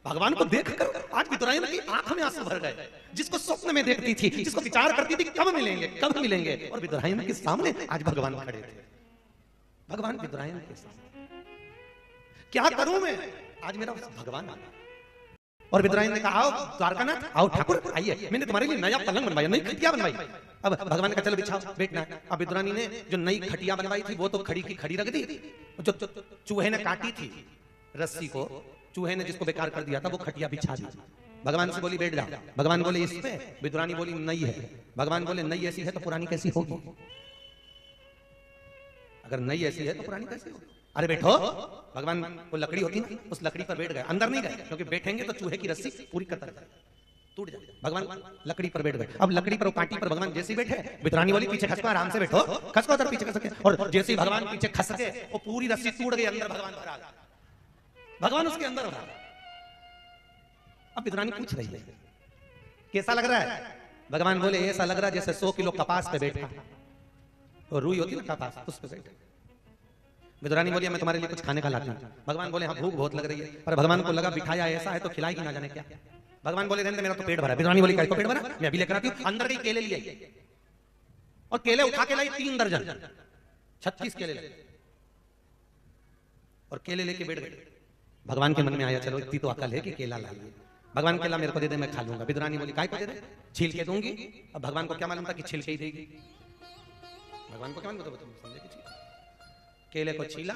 भगवान को देखकर आज विदुरायन की आंख में आंसू भर गए। जिसको स्वप्न में देखती थी, जिसको विचार करती थी कब मिलेंगे कब मिलेंगे, और विदुरायन के सामने आज भगवान खड़े थे। भगवान विदुरायन के सामने, क्या करूं मैं, आज मेरा भगवान आ गया। और विदुरायन ने कहा आओ द्वारकानाथ, आओ ठाकुर आइए, मैंने तुम्हारे लिए नया पलंग बनवाया, नई खटिया बनवाई। अब भगवान का चलो बिछाओ बैठना। अब विदुरानी ने जो नई खटिया बनवाई थी वो तो खड़ी की खड़ी रख दी, जो चूहे ने काटी थी रस्सी को, चूहे ने जिसको बेकार कर दिया था, वो खटिया बिछा दी। भगवान से बोली बैठ जाओ। भगवान बोले इस पे, विदुरानी बोली नई है। भगवान बोले नई ऐसी है तो पुरानी कैसी होगी, अगर नई ऐसी है तो पुरानी कैसी होगी। अरे बैठो, भगवान वो लकड़ी होती ना, उस लकड़ी पर बैठ गए, अंदर नहीं गए, क्योंकि बैठेंगे तो चूहे की रस्सी पूरी कतर जाए। टूट जाए। भगवान लकड़ी पर बैठ गए। अब लकड़ी पर कांटी पर भगवान जैसे बैठे, विद्रानी बोली पीछे खसको, आराम से बैठो, खसको उधर पीछे खसके, और जैसे ही भगवान पीछे खसके वो पूरी रस्सी टूट गई, अंदर भगवान भरा, भगवान उसके अंदर भरा। अब विद्रानी पूछ रही है कैसा लग रहा है? भगवान बोले ऐसा लग रहा है जैसे 100 किलो कपास पे बैठा, और रुई होती ना कपास, उस पे बैठे। विद्रानी बोली मैं तुम्हारे लिए कुछ खाने का लाती हूँ। भगवान बोले हाँ भूख बहुत लग रही है, पर भगवान को लगा बिठाया ऐसा है तो खिलाएगी ना जाने क्या। भगवान बोले रहने मेरा तो पेट भरा। विद्रानी बोली का पेट भरा, मैं अभी लेकर आती हूँ। अंदर गई, केले लिए आई, और केले उठा के लाई 3 दर्जन, 36 केले लाई, और केले लेके बैठ गए। भगवान के मन में आया चलो इतनी तो अकल है कि केला लाइए। भगवान केला मेरे को दे दे, मैं खा लूंगा। विद्रानी बोली काय को दे दे, छील के दूंगी। अब भगवान को क्या मालूम था कि छील के ही देगी। भगवान को क्या मालूम था, समझे कि केले को छीला,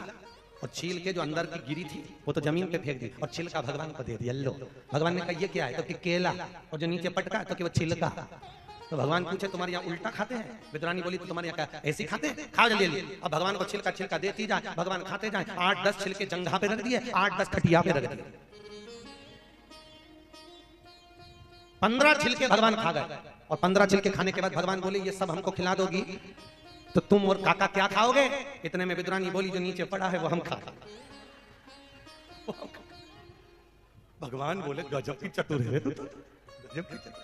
और छील के जो अंदर की गिरी थी वो तो जमीन पे फेंक दी, और छिलका भगवान को दे दिया। लो, भगवान ने कहा ये क्या है? तो कि केला, और जो नीचे पटका तो कि वो छिलका। तो भगवान पूछे तुम्हारे यहाँ उल्टा खाते हैं? विद्रानी बोली तो तुम्हारे यहाँ ऐसे खाते हैं, खाओ जल्दी जल्दी। अब भगवान को छिलका छिलका देती जाए, भगवान खाते जाए। 8-10 छिलके जंघा पे रख दिए, 8-10 खटिया पे रख दिए, 15 छिलके भगवान खा गए। और 15 छिलके खाने के बाद भगवान बोले ये सब हमको खिला दोगी तो तुम और काका क्या खाओगे? इतने में विद्रानी बोली जो नीचे पड़ा है वो हम खा। भगवान बोले गजब की चतुर है तू, गजब की चतुर।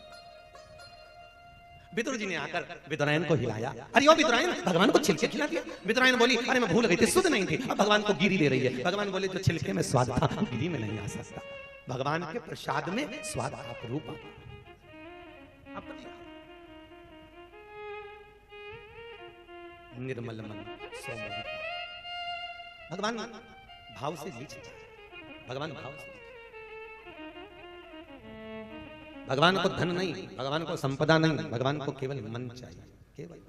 विदुर जी ने आकर विद्रायन को हिलाया, अरे ओ विद्रायन, भगवान को छिलके खिला दिया। विद्रायन बोली अरे मैं भूल गई थी, सुध नहीं थी। अब भगवान को गिरी दे रही है। भगवान बोले जो छिलके में स्वाद था गिरी में नहीं आ सकता। भगवान के प्रसाद में स्वाद अपरूप। निर्मल मन सो मोहि। भगवान भाव से नीचे, भगवान भाव से। भगवान को धन नहीं, भगवान को संपदा नहीं, भगवान को केवल मन चाहिए, केवल।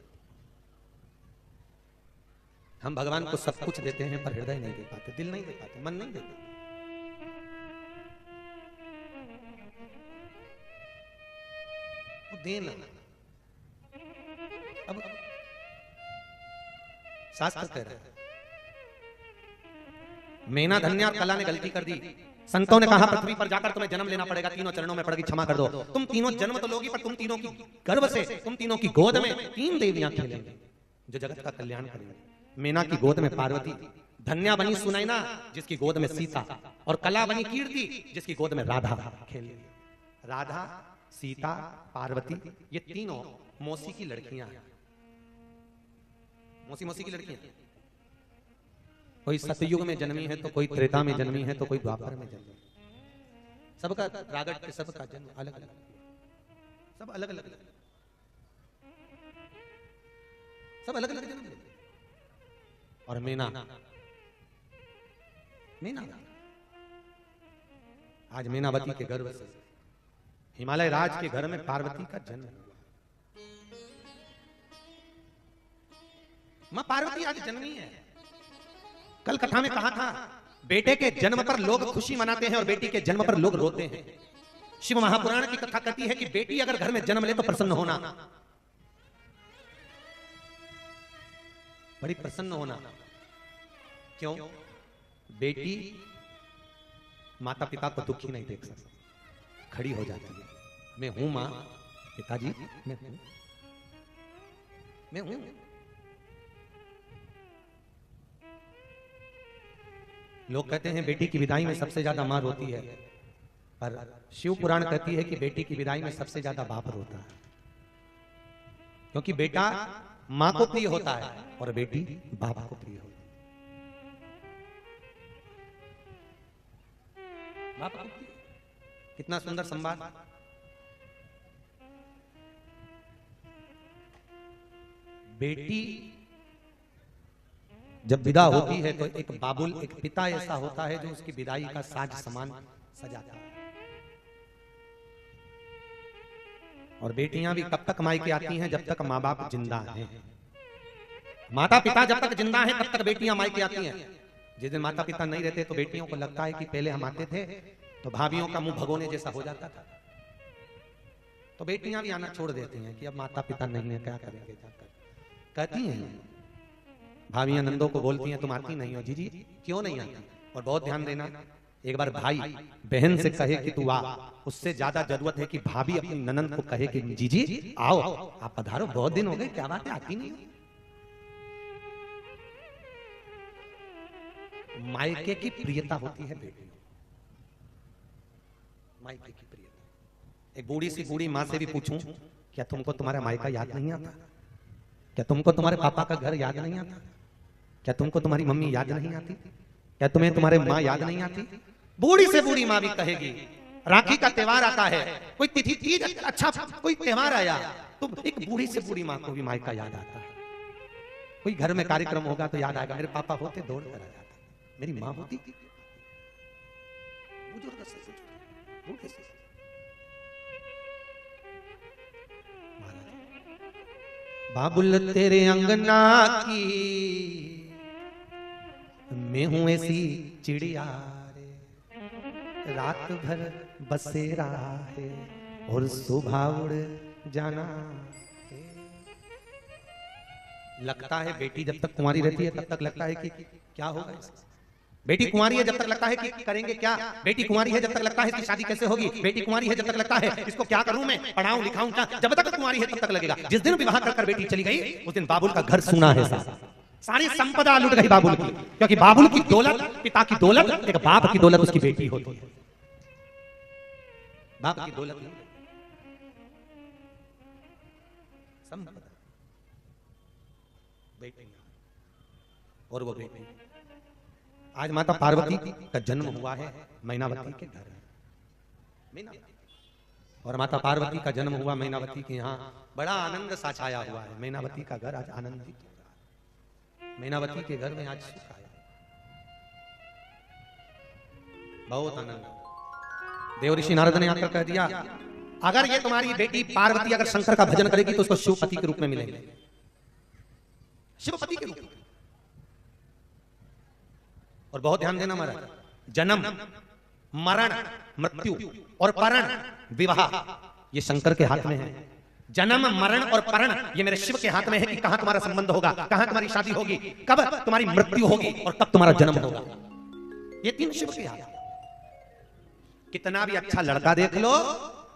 हम भगवान को सब कुछ देते हैं पर हृदय नहीं दे पाते, दिल नहीं दे पाते, मन नहीं देते। वो देना। अब शास्त्र कह रहा है मेना धन्या और कला ने गलती कर दी। संतों ने कहा पृथ्वी पर जाकर तुम्हें जन्म लेना पड़ेगा, तीनों चरणों में पड़ेगी, क्षमा कर दो। तुम तीनों जन्म तो लोगी, पर तुम तीनों की गर्भ से, तुम तीनों की गोद में 3 देवियां खेलेंगी जो जगत का कल्याण करेंगी। मेना की गोद में पार्वती, धन्या बनी सुनैना जिसकी गोद में सीता, और कला बनी कीर्ति जिसकी गोद में राधा खेली। राधा, सीता, पार्वती, ये तीनों मौसी की लड़कियां हैं। मौसी मौसी की लड़कियां। कोई सतयुग में जन्मी है तो कोई त्रेता में जन्मी है तो कोई द्वापर में जन्मी। सबका प्रागट्य, सबका जन्म अलग अलग, सब अलग अलग, सब अलग अलग जन्म। और मीना, मीना आज मीनावती के गर्भ से हिमालय राज के घर में पार्वती का जन्म हुआ। मां पार्वती आज जन्मी है। कल कथा में कहा था बेटे के जन्म पर लोग खुशी मनाते हैं और बेटी के जन्म पर लोग रोते हैं। शिव महापुराण की कथा कहती है कि बेटी अगर घर में जन्म ले तो प्रसन्न होना, बड़ी प्रसन्न होना। क्यों? बेटी माता पिता को दुखी नहीं देख सकती, खड़ी हो जाती है। मैं हूं मां, पिताजी मैं हूं, मैं हूं। लोग कहते हैं बेटी की विदाई में सबसे ज्यादा मां रोती है, पर शिव पुराण कहती है कि बेटी की विदाई में सबसे ज्यादा बाप रोता है। क्योंकि बेटा मां को प्रिय होता है और बेटी बाप को प्रिय होती है। बाप को प्रिय। कितना सुंदर संवाद। बेटी जब विदा होती है तो एक बाबुल, एक पिता ऐसा होता है जो उसकी विदाई का साज सामान सजाता है। और बेटियां भी कब तक मायके आती हैं? जब तक माँ बाप जिंदा हैं। माता पिता जब तक जिंदा हैं तब तक बेटियां मायके आती हैं। जिस दिन माता पिता नहीं रहते तो बेटियों को लगता है कि पहले हम आते थे तो भाभियों का मुंह भगोने जैसा हो जाता था, तो बेटियां भी आना छोड़ देती हैं कि अब माता पिता नहीं है, क्या करेंगे जाकर। कहती हैं भाभियां नंदों को बोलती हैं तुम आती नहीं हो। जी जी क्यों नहीं आती? और बहुत ध्यान देना, एक बार भाई बहन से कहे कि तू आ, उससे ज्यादा जरूरत है कि भाभी अपनी ननंद को कहे कि जीजी आओ, आप पधारो, बहुत दिन हो गए, क्या बात है आती नहीं हो। मायके की प्रियता होती है बेटी, मायके की प्रियता। एक बूढ़ी सी बूढ़ी माँ से भी पूछूं, क्या तुमको तुम्हारा मायका याद नहीं आता? क्या तुमको तुम्हारे पापा का घर याद नहीं आता? क्या तुमको तुम्हारी मम्मी याद नहीं आती? क्या तुम्हें तुम्हारे माँ याद नहीं आती? बूढ़ी से बूढ़ी माँ भी कहेगी। राखी का त्योहार आता है, कोई तिथि तीज अच्छा कोई त्योहार आया तो एक बूढ़ी से बूढ़ी माँ को भी मायका याद आता है। कोई घर में कार्यक्रम होगा तो याद आएगा, मेरे पापा होते दौड़ कर आ जाता, मेरी माँ होती बुजुर्ग से बूढ़े से। बाबुल तेरे अंगना की मैं हूं ऐसी चिड़िया रे, रात भर बसेरा है और सुबह उड़ जाना है। लगता है बेटी जब तक कुंवारी रहती है तब तक लगता है कि क्या होगा इसका। बेटी कुंवारी है जब तक लगता है कि करेंगे क्या, बेटी कुंवारी है जब तक लगता है कि शादी कैसे होगी, बेटी कुंवारी है जब तक लगता है इसको क्या करूं मैं, पढ़ाऊं लिखाऊं क्या, जब तक कुंवारी है तब तक लगेगा। जिस दिन विवाह कर बेटी चली गई उस दिन बाबुल का घर सुना है, सारी संपदा लुट गई बाबुल की, क्योंकि बाबुल की दौलत, पिता की दौलत, एक बाप की दौलत उसकी बेटी होती है। बाप की दौलत नहीं, संपदा बेटी। और वो बेटी आज माता पार्वती का जन्म हुआ है मैनावती के घर में, और माता पार्वती का जन्म हुआ मैनावती के यहाँ बड़ा आनंद सा छाया हुआ है। मैनावती का घर आज आनंदित हो रहा है, मैनावती के घर में आज सुख आया, बहुत आनंद। देव ऋषि नारद ने आकर कह दिया, अगर ये तुम्हारी बेटी पार्वती अगर शंकर का भजन करेगी तो उसको शिवपति के रूप में मिलेंगे, शिवपति के रूप में। और बहुत ध्यान देना महाराज, जन्म मरण मृत्यु और परण विवाह ये शंकर के हाथ में है। जन्म मरण और परण ये मेरे शिव के हाथ में है कि कहां तुम्हारा संबंध होगा, कहां तुम्हारी शादी होगी, कब तुम्हारी मृत्यु होगी और कब तुम्हारा जन्म होगा, ये तीन शिव के हाथ। कितना भी अच्छा लड़का देख लो,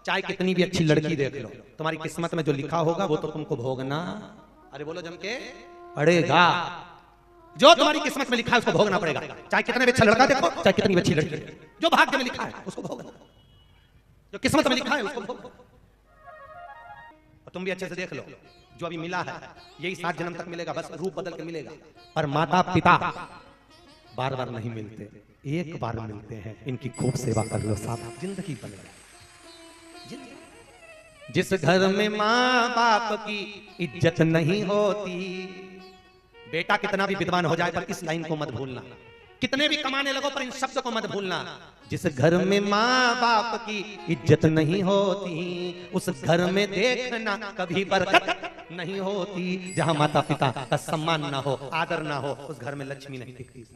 चाहे कितनी भी अच्छी लड़की देख लो, तुम्हारी किस्मत में जो लिखा होगा वो तो तुमको भोगना, अरे बोलो जम के, पड़ेगा। जो तुम्हारी किस्मत में लिखा है उसको भोगना पड़ेगा, चाहे कितने भी अच्छा लड़का देखो, चाहे कितनी भी अच्छी लड़की, जो भाग्य में लिखा है उसको भोगना, जो किस्मत में लिखा है उसको भोगना। और तुम भी अच्छे से देख लो, जो अभी मिला है यही 7 जन्म तक मिलेगा, बस रूप बदल के मिलेगा। पर माता पिता बार बार नहीं मिलते, एक बार मिलते हैं, इनकी खूब सेवा कर लो, साथ जिंदगी बनेगी। जिस घर में माँ बाप की इज्जत नहीं होती, बेटा कितना भी विद्वान हो जाए पर इस लाइन को मत भूलना, कितने भी कमाने लगो पर इन शब्द को मत भूलना। जिस घर में माँ बाप की इज्जत नहीं होती उस घर में देखना कभी बरकत नहीं होती। जहां माता पिता का सम्मान ना हो, आदर ना हो, उस घर में लक्ष्मी नहीं दिखती।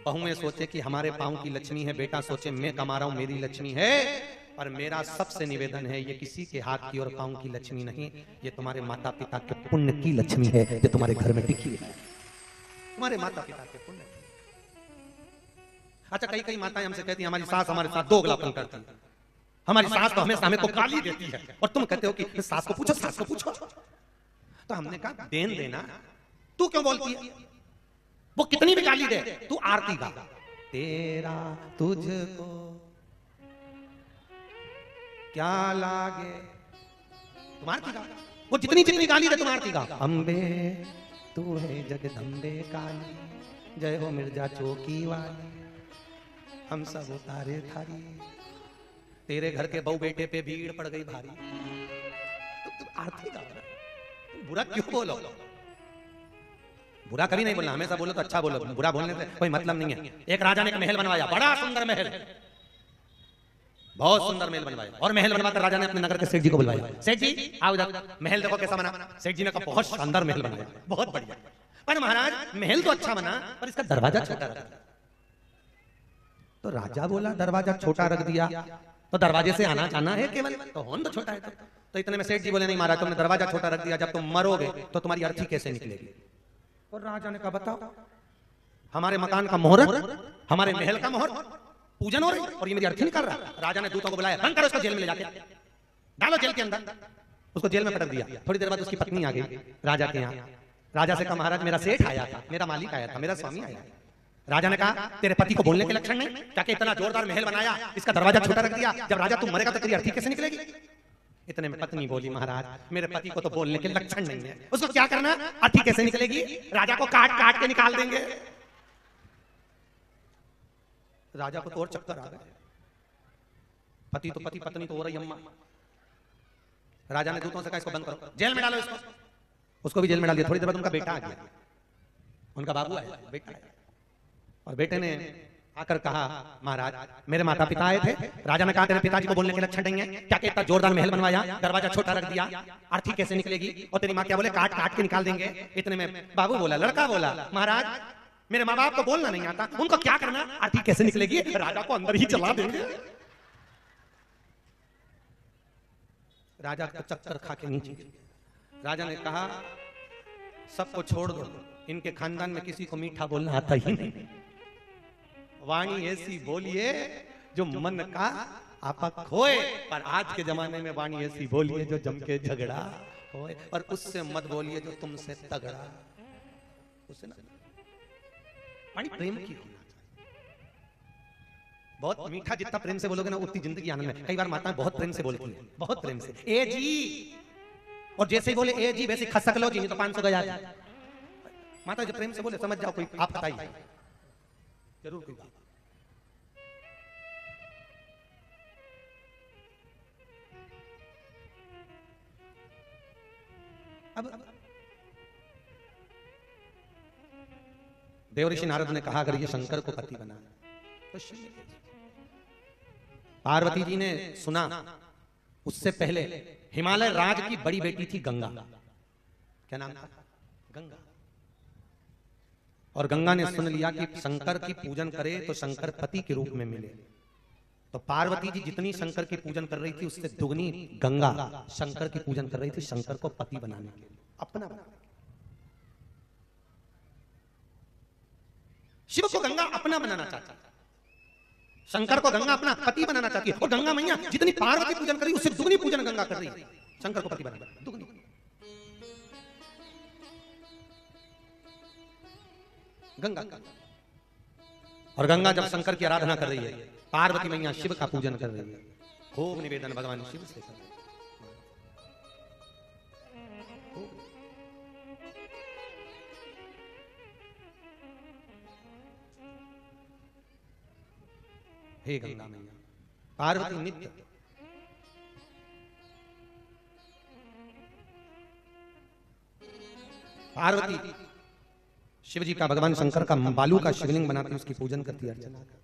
बहुएं सोचे कि हमारे पांव की लक्ष्मी है, बेटा सोचे मैं कमा रहा हूं मेरी लक्ष्मी है। पर मेरा सबसे निवेदन है, ये किसी के हाथ की और पांव की लक्ष्मी नहीं, ये तुम्हारे माता पिता के पुण्य की लक्ष्मी है जो तुम्हारे घर में टिकी है, तुम्हारे माता पिता के पुण्य। अच्छा, कई कई माताएं हमसे कहती हैं हमारी सास हमारे साथ दोगलापन करती है, हमारी सास तो हमेशा हमें को गाली देती है, और तुम कहते हो कि सास को पूछो, सास को पूछो। तो हमने कहा देन देना, तू क्यों बोलती है, वो कितनी भी गाली दे तू आरती गा, तेरा तुझको क्या लागे, तुम आरती गा, वो जितनी जितनी गाली दे तुम आरती गा। अम्बे तू है जगदम्बे काली, जय हो मिर्जा चौकी वाली, हम सब उतारे थारी, तेरे घर के बहू बेटे पे भीड़ पड़ गई भारी। तुम आरती गा, बुरा क्यों बोलो, बुरा कभी नहीं बोलना, हमेशा बोलो तो अच्छा बोलो, बुरा बोलने से कोई मतलब नहीं है। एक राजा ने एक महल बनवाया, बड़ा सुंदर महल, बहुत सुंदर महल बनवाया, और महल बनवाकर राजा ने अपने नगर के सेठ जी को बुलवाया, सेठ जी आओ इधर, महल देखो कैसा बना। सेठ जी ने कहा बहुत शानदार महल बनाया, बहुत बढ़िया, पर महाराज महल तो अच्छा बना पर इसका दरवाजा छोटा रख दिया। तो राजा बोला दरवाजा छोटा रख दिया तो दरवाजे से आना जाना है केवल, तो होन तो छोटा है। तो इतने में सेठ जी बोले नहीं महाराज तुमने दरवाजा छोटा रख दिया, जब तुम मरोगे तो तुम्हारी अर्थी कैसे निकलेगी। और राजा ने कहा बताओ, हमारे मकान का मुहूर्त, हमारे महल का मुहूर्त, पूजन हो रही और ये मेरी अर्थी निकाल रहा है। राजा ने दूतों को बुलाया, बंद करो उसको जेल में ले जाके, डालो जेल के अंदर। उसको जेल में पटक दिया। थोड़ी देर बाद उसकी पत्नी आ गई राजा के यहाँ। राजा से कहा, महाराज मेरा सेठ आया था, मेरा मालिक आया था, मेरा स्वामी आया। राजा ने कहा, तेरे पति को बोलने के लक्षण नहीं, क्या इतना जोरदार महल बनाया, इसका दरवाजा छोटा रख दिया, जब राजा तू मरेगा तो तेरी अर्थी कैसे निकलेगी? इतने में पत्नी बोली, महाराज मेरे पति को तो बोलने के लक्षण नहीं है, उसको क्या करना, अर्थी कैसे निकलेगी? राजा को काट काट के निकाल देंगे। राजा को तो और चक्कर आ गए। पति तो पति, पत्नी तो हो रही अम्मा। राजा ने दूतों से कहा, इसको बंद करो, जेल में डालो इसको। उसको भी जेल में डाल दिया। थोड़ी देर बाद उनका बेटा आ गया, उनका बाबू आया, बेटा आया, और बेटे ने आकर कहा, महाराज मेरे माता पिता आए थे, राजा ने कहा तेरे पिताजी को बोलने के लक्षण नहीं है, क्या इतना जोरदार महल बनवाया, दरवाजा छोटा रख दिया, अर्थी कैसे निकलेगी? और तेरी माँ क्या बोले, काट काट के निकाल देंगे। इतने में बाबू बोला, लड़का बोला, महाराज मेरे माँ बाप को बोलना नहीं आता, उनको क्या करना, अर्थी कैसे निकलेगी? राजा को अंदर ही चला देंगे। राजा को चक्कर खा के नीचे। राजा ने कहा, सबको छोड़ दो, इनके खानदान में किसी को मीठा बोलना आता ही नहीं। वाणी ऐसी बोलिए जो मन का आपा खोए, पर आज के जमाने में वाणी ऐसी बोलिए जो जम के झगड़ा होए, और उससे मत बोलिए जो तुमसे तगड़ा। उससे ना वाणी प्रेम की होना चाहिए। बहुत मीठा जितना प्रेम से बोलोगे ना उतनी जिंदगी आनंद में। कई बार माताएं बहुत प्रेम से बोलती हैं, बहुत प्रेम से, ए जी, और जैसे ही बोले ए जी वैसे खसक लो जी, नहीं तो 500 गया। माता जब प्रेम से बोले समझ जाओ कोई आप बताइए, जरूर कोई बात। अब देवऋषि नारद ने कहा, अगर ये शंकर को पति बना तो पार्वती जी ने सुना। उससे पहले हिमालय राज की बड़ी बेटी थी गंगा। क्या नाम था? गंगा। और गंगा ने सुन लिया कि शंकर की पूजन करे तो शंकर पति के रूप में मिले। तो पार्वती जी जितनी शंकर की पूजन कर रही थी उससे दुगनी गंगा शंकर की पूजन कर रही थी, शंकर को पति बनाने के लिए, अपना बनाने। शिव को गंगा अपना बनाना चाहता, शंकर को गंगा अपना पति बनाना चाहती है। और गंगा मैया जितनी पार्वती पूजन कर रही उससे दुगनी पूजन गंगा कर रही है, शंकर को पति बनाना, दुगनी। गंगा। और गंगा जब शंकर की आराधना कर रही है, पार्वती मैया शिव का पूजन कर रही है, खूब निवेदन भगवान शिव से कर रही है। हे गंगा मैया, पार्वती नित्य पार्वती शिव जी का, भगवान शंकर का बालू का शिवलिंग बनाती, उसकी पूजन करती, अर्चना करती,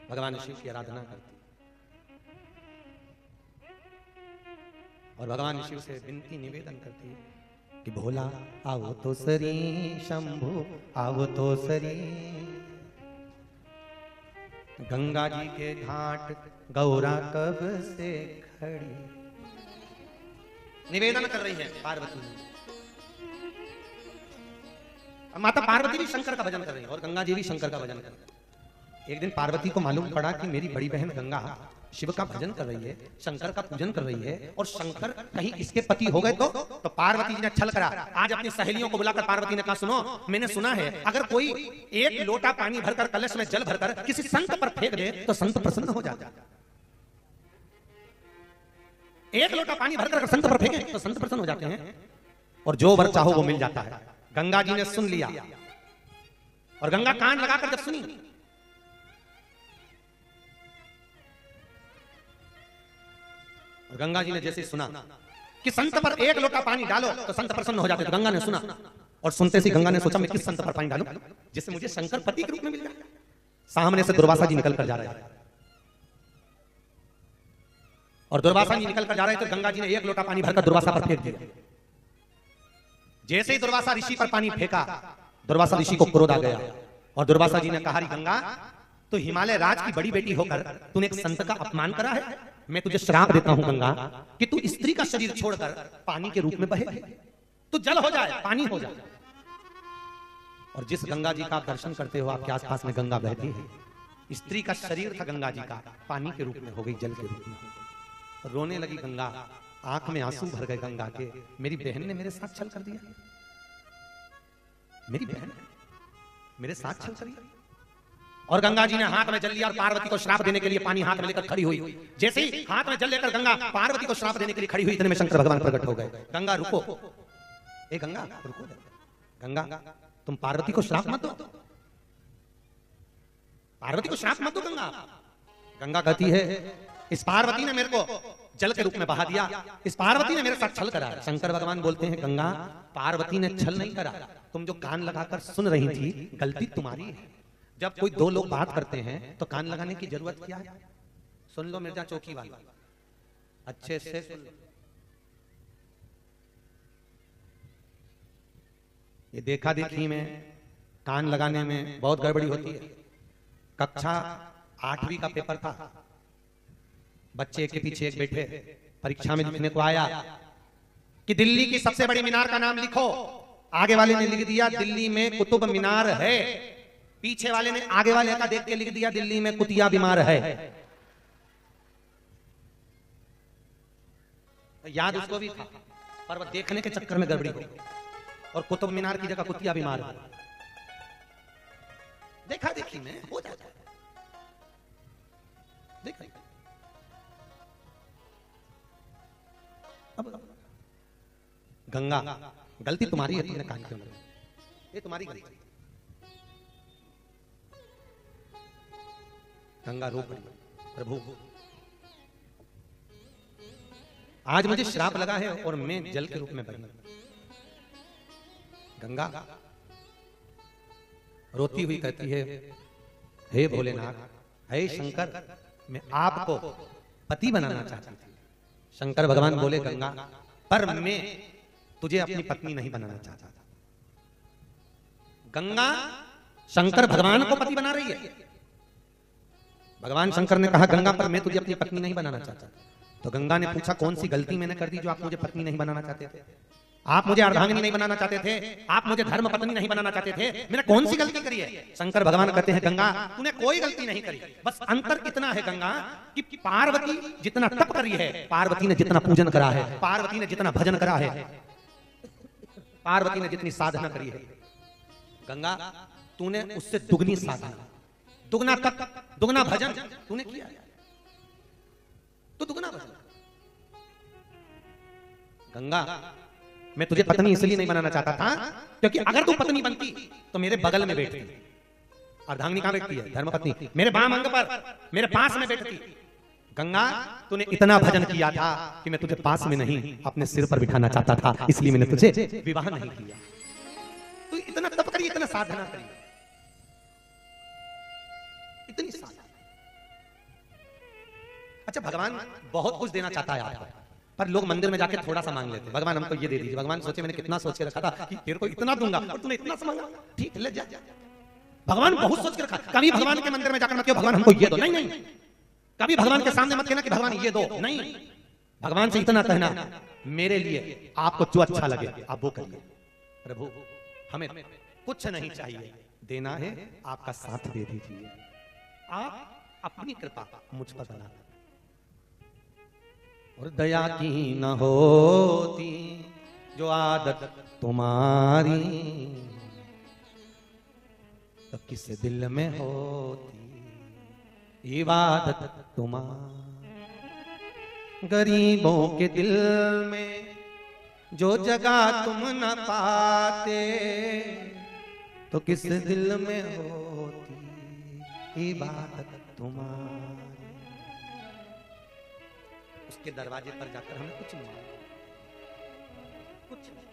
भगवान शिव की आराधना करती। और भगवान शिव से विनती निवेदन करती कि भोला आओ तो सरी, शंभु आओ तो सरी, गंगा जी के घाट गौरा कब से खड़ी। निवेदन कर रही है पार्वती। माता पार्वती भी शंकर का भजन कर रही है और गंगा जी भी शंकर का भजन कर रही है। एक दिन पार्वती को मालूम पड़ा कि मेरी बड़ी बहन गंगा शिव का भजन कर रही है, शंकर का पूजन कर रही है, और शंकर कहीं इसके पति हो गए तो पार्वती जी ने छल करा। आज अपनी सहेलियों को बुलाकर पार्वती ने कहा, सुनो मैंने सुना है अगर कोई एक लोटा पानी भरकर कलश में जल भरकर किसी संत पर फेंक दे तो संत प्रसन्न हो जाता है। एक लोटा पानी भरकर संत पर फेंके तो संत प्रसन्न हो जाते हैं, और जो वर चाहो वो मिल जाता है। गंगा जी ने सुन लिया, और गंगा कान लगाकर जब सुनी, और गंगा जी ने जैसे सुना कि संत पर एक लोटा पानी डालो तो संत प्रसन्न हो जाते, तो गंगा ने सुना, और सुनते ही गंगा ने सोचा मैं किस संत पर पानी डालूं जिससे मुझे शंकर पति के रूप में मिल जाए। सामने से दुर्वासा जी निकल कर जा रहे हैं, और दुर्वासा जी निकल कर जा रहे थे, तो गंगा जी ने एक लोटा पानी भरकर दुर्वासा पर फेंक दिया। जैसे ही दुर्वासा ऋषि पर पानी फेंका, दुर्वासा ऋषि को क्रोध आ गया, और दुर्वासा जी ने कहा, गंगा तो हिमालय राज की बड़ी बेटी होकर तूने एक संत का अपमान करा है, मैं तुझे श्राप देता हूं गंगा कि तू स्त्री का शरीर छोड़कर पानी के रूप में बहे, तू जल हो जाए, पानी हो जाए। और जिस गंगा जी का आप दर्शन करते हो आपके आसपास में गंगा बहती है। स्त्री का शरीर था गंगा जी का, पानी के रूप में हो गई, जल के रूप में हो गई। रोने लगी गंगा, आंख में आंसू भर गए गंगा के, मेरी बहन ने मेरे साथ छल कर दिया, मेरी बहन मेरे साथ छल करी। और गंगा जी ने हाथ में जल लिया और पार्वती को श्राप देने के लिए पानी हाथ में लेकर खड़ी हुई। जैसे ही हाथ में जल लेकर गंगा पार्वती को श्राप देने के लिए खड़ी हुई, इतने में शंकर भगवान प्रकट हो गए। गंगा रुको, ए गंगा रुको, गंगा तुम पार्वती को श्राप मत दो, पार्वती को श्राप मत दो गंगा। गंगा कहती है इस पार्वती ने मेरे को जल के रूप में बहा दिया, इस पार्वती ने मेरे साथ छल करा। शंकर भगवान बोलते हैं गंगा पार्वती ने छल नहीं करा, तुम जो कान लगाकर सुन रही थी गलती तुम्हारी है। जब कोई दो लोग बात करते हैं तो कान लगाने की जरूरत क्या है? सुन लो मिर्जा चौकी वाला, अच्छे से सुन लो। ये देखा देखी में कान लगाने में बहुत गड़बड़ी होती है। कक्षा 8वीं का पेपर था, बच्चे एक के पीछे एक बैठे, परीक्षा में लिखने को आया कि दिल्ली की सबसे बड़ी मीनार का नाम लिखो। आगे वाले ने लिख दिया दिल्ली में कुतुब मीनार है, पीछे वाले ने आगे वाले का देख के लिख दिया दिल्ली में कुतिया बीमार है। याद उसको भी था, पर वह देखने के चक्कर में गड़बड़ी हो और कुतुब मीनार की जगह कुतिया बीमार है। देखा देखी में हो जाता है, देखा अब गंगा गलती तुम्हारी है, तुमने कान क्यों लगाया, ये तुम्हारी गलती। गंगा रो पड़ी, प्रभु आज मुझे श्राप लगा है और मैं जल के रूप में बनी। गंगा रोती हुई कहती है हे भोलेनाथ, हे शंकर, मैं आपको पति बनाना चाहती थी। शंकर भगवान बोले गंगा पर मैं तुझे अपनी पत्नी नहीं बनाना चाहता था। गंगा शंकर भगवान को पति बना रही है। भगवान शंकर ने कहा गंगा पर मैं तुझे अपनी पत्नी नहीं बनाना चाहता। तो गंगा ने पूछा कौन सी गलती मैंने कर दी जो आप मुझे पत्नी नहीं बनाना चाहते थे? आप मुझे अर्धांगिनी नहीं बनाना चाहते थे, आप मुझे धर्म पत्नी नहीं बनाना चाहते थे, मैंने कौन सी गलती करी है? शंकर भगवान कहते हैं गंगा तूने कोई गलती नहीं करी, बस अंतर इतना है गंगा कि पार्वती जितना तप करी है, पार्वती ने जितना पूजन करा है, पार्वती ने जितना भजन करा है, पार्वती ने जितनी साधना करी है, गंगा तूने उससे दुगनी साधना, दुगना तप, दुगना भजन तूने किया है, तो दुगना भजन। गंगा मैं तुझे पत्नी इसलिए नहीं बनाना चाहता था क्योंकि अगर तू पत्नी बनती तो मेरे बगल में बैठती। अर्धांगिनी कहां बैठती है? धर्मपत्नी मेरे बाम अंग पर मेरे पास में बैठती। गंगा तूने इतना भजन किया था कि मैं तुझे पास में नहीं अपने सिर पर बिठाना चाहता था, इसलिए मैंने तुझे विवाह नहीं किया। तू इतना तप करी, इतना साधना करी, इतनी साधना। अच्छा भगवान बहुत कुछ देना चाहता है आपको, पर लोग मंदिर में जाके थोड़ा सा मांग लेते हैं, भगवान हमको ये दे दीजिए। भगवान सोचे मैंने कितना सोच के रखा था कि तेरे को इतना दूंगा और तूने इतना सा मांगा, ठीक है ले जा। भगवान बहुत सोच के रखा। कभी भगवान के मंदिर में जाकर मत कहो भगवान हमको ये दो, नहीं नहीं। कभी भगवान के सामने मत कहना कि भगवान ये दो, नहीं। भगवान से इतना कहना मेरे लिए आपको जो अच्छा लगे आप वो करिए। प्रभु हमें कुछ नहीं चाहिए, देना है आपका साथ दे दीजिए, आप अपनी कृपा मुझ पर बना। और दया की न होती जो आदत तुम्हारी, तो किस दिल में होती इबादत तुम्हारी। गरीबों के दिल में जो जगह तुम न पाते, तो किस दिल में होती इबादत तुम्हारी। उसके दरवाजे पर जाकर हमें कुछ नहीं, कुछ नहीं,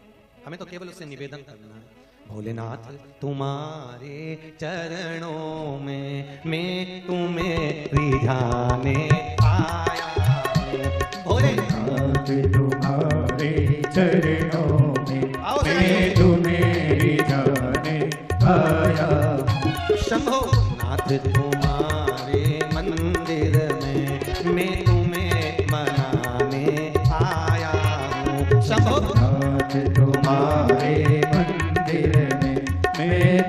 हमें तो केवल उससे निवेदन करना है। भोलेनाथ तुम्हारे चरणों में मैं तुम्हें रिझाने आया हूं। भोलेनाथ तुम्हारे चरणों में मैं तुम्हें रिझाने आया हूं। शंभो नाथ तुम्हारे मंदिर में मैं तुम्हें मनाने आया हूं। शंभो नाथ तुम्हारे मंदिर में मैं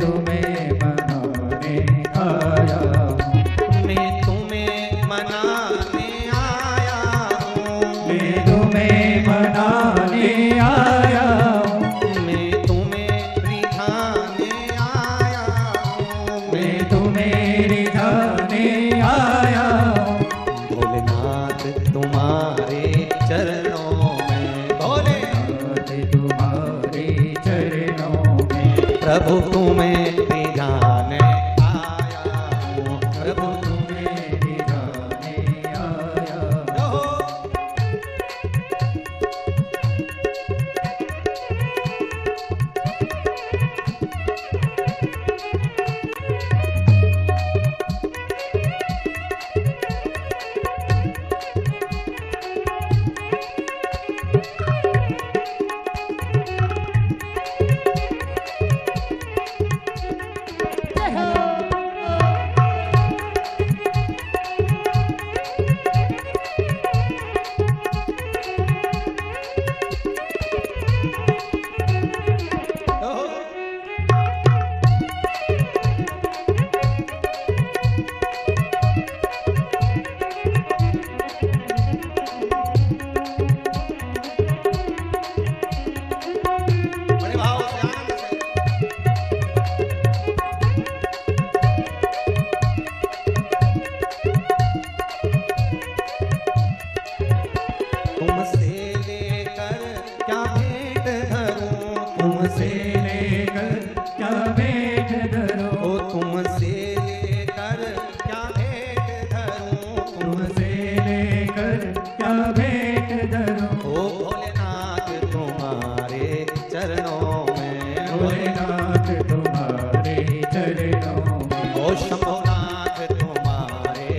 तुमसे लेकर क्या भेंट धरूं, तुमसे लेकर क्या भेंट धरूं। ओ भोलेनाथ तुम्हारे चरणों में, भोलेनाथ तुम्हारे चरणों में, ओ शंभुनाथ तुम्हारे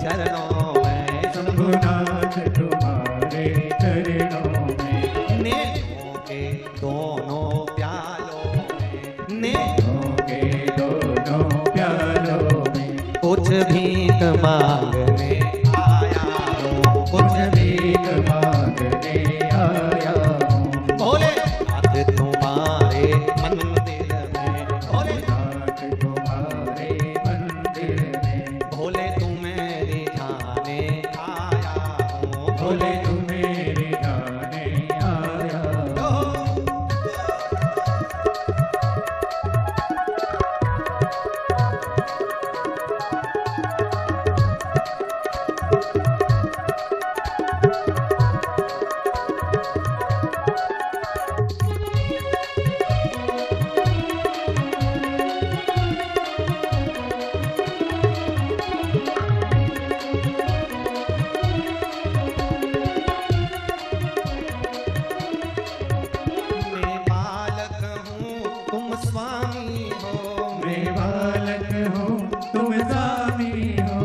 चरणों में, शंभुनाथ तुम्हारे चरणों में। नेत्रों के दोनों प्यालों में, नेत्रों के दोनों प्यालों में, कुछ भीख मांगने आया हूँ, कुछ भीख मांगने आया हूँ। भोलेनाथ तुम्हारे मंदिर में, भोलेनाथ भोलेनाथ तुम्हारे मंदिर में, भोले तुम्हें रिझाने आया हूँ, भोले तुम्हें रिझाने आया हूँ। मैं बालक हूँ तुम स्वामी हो, मैं बालक हूँ तुम स्वामी हो,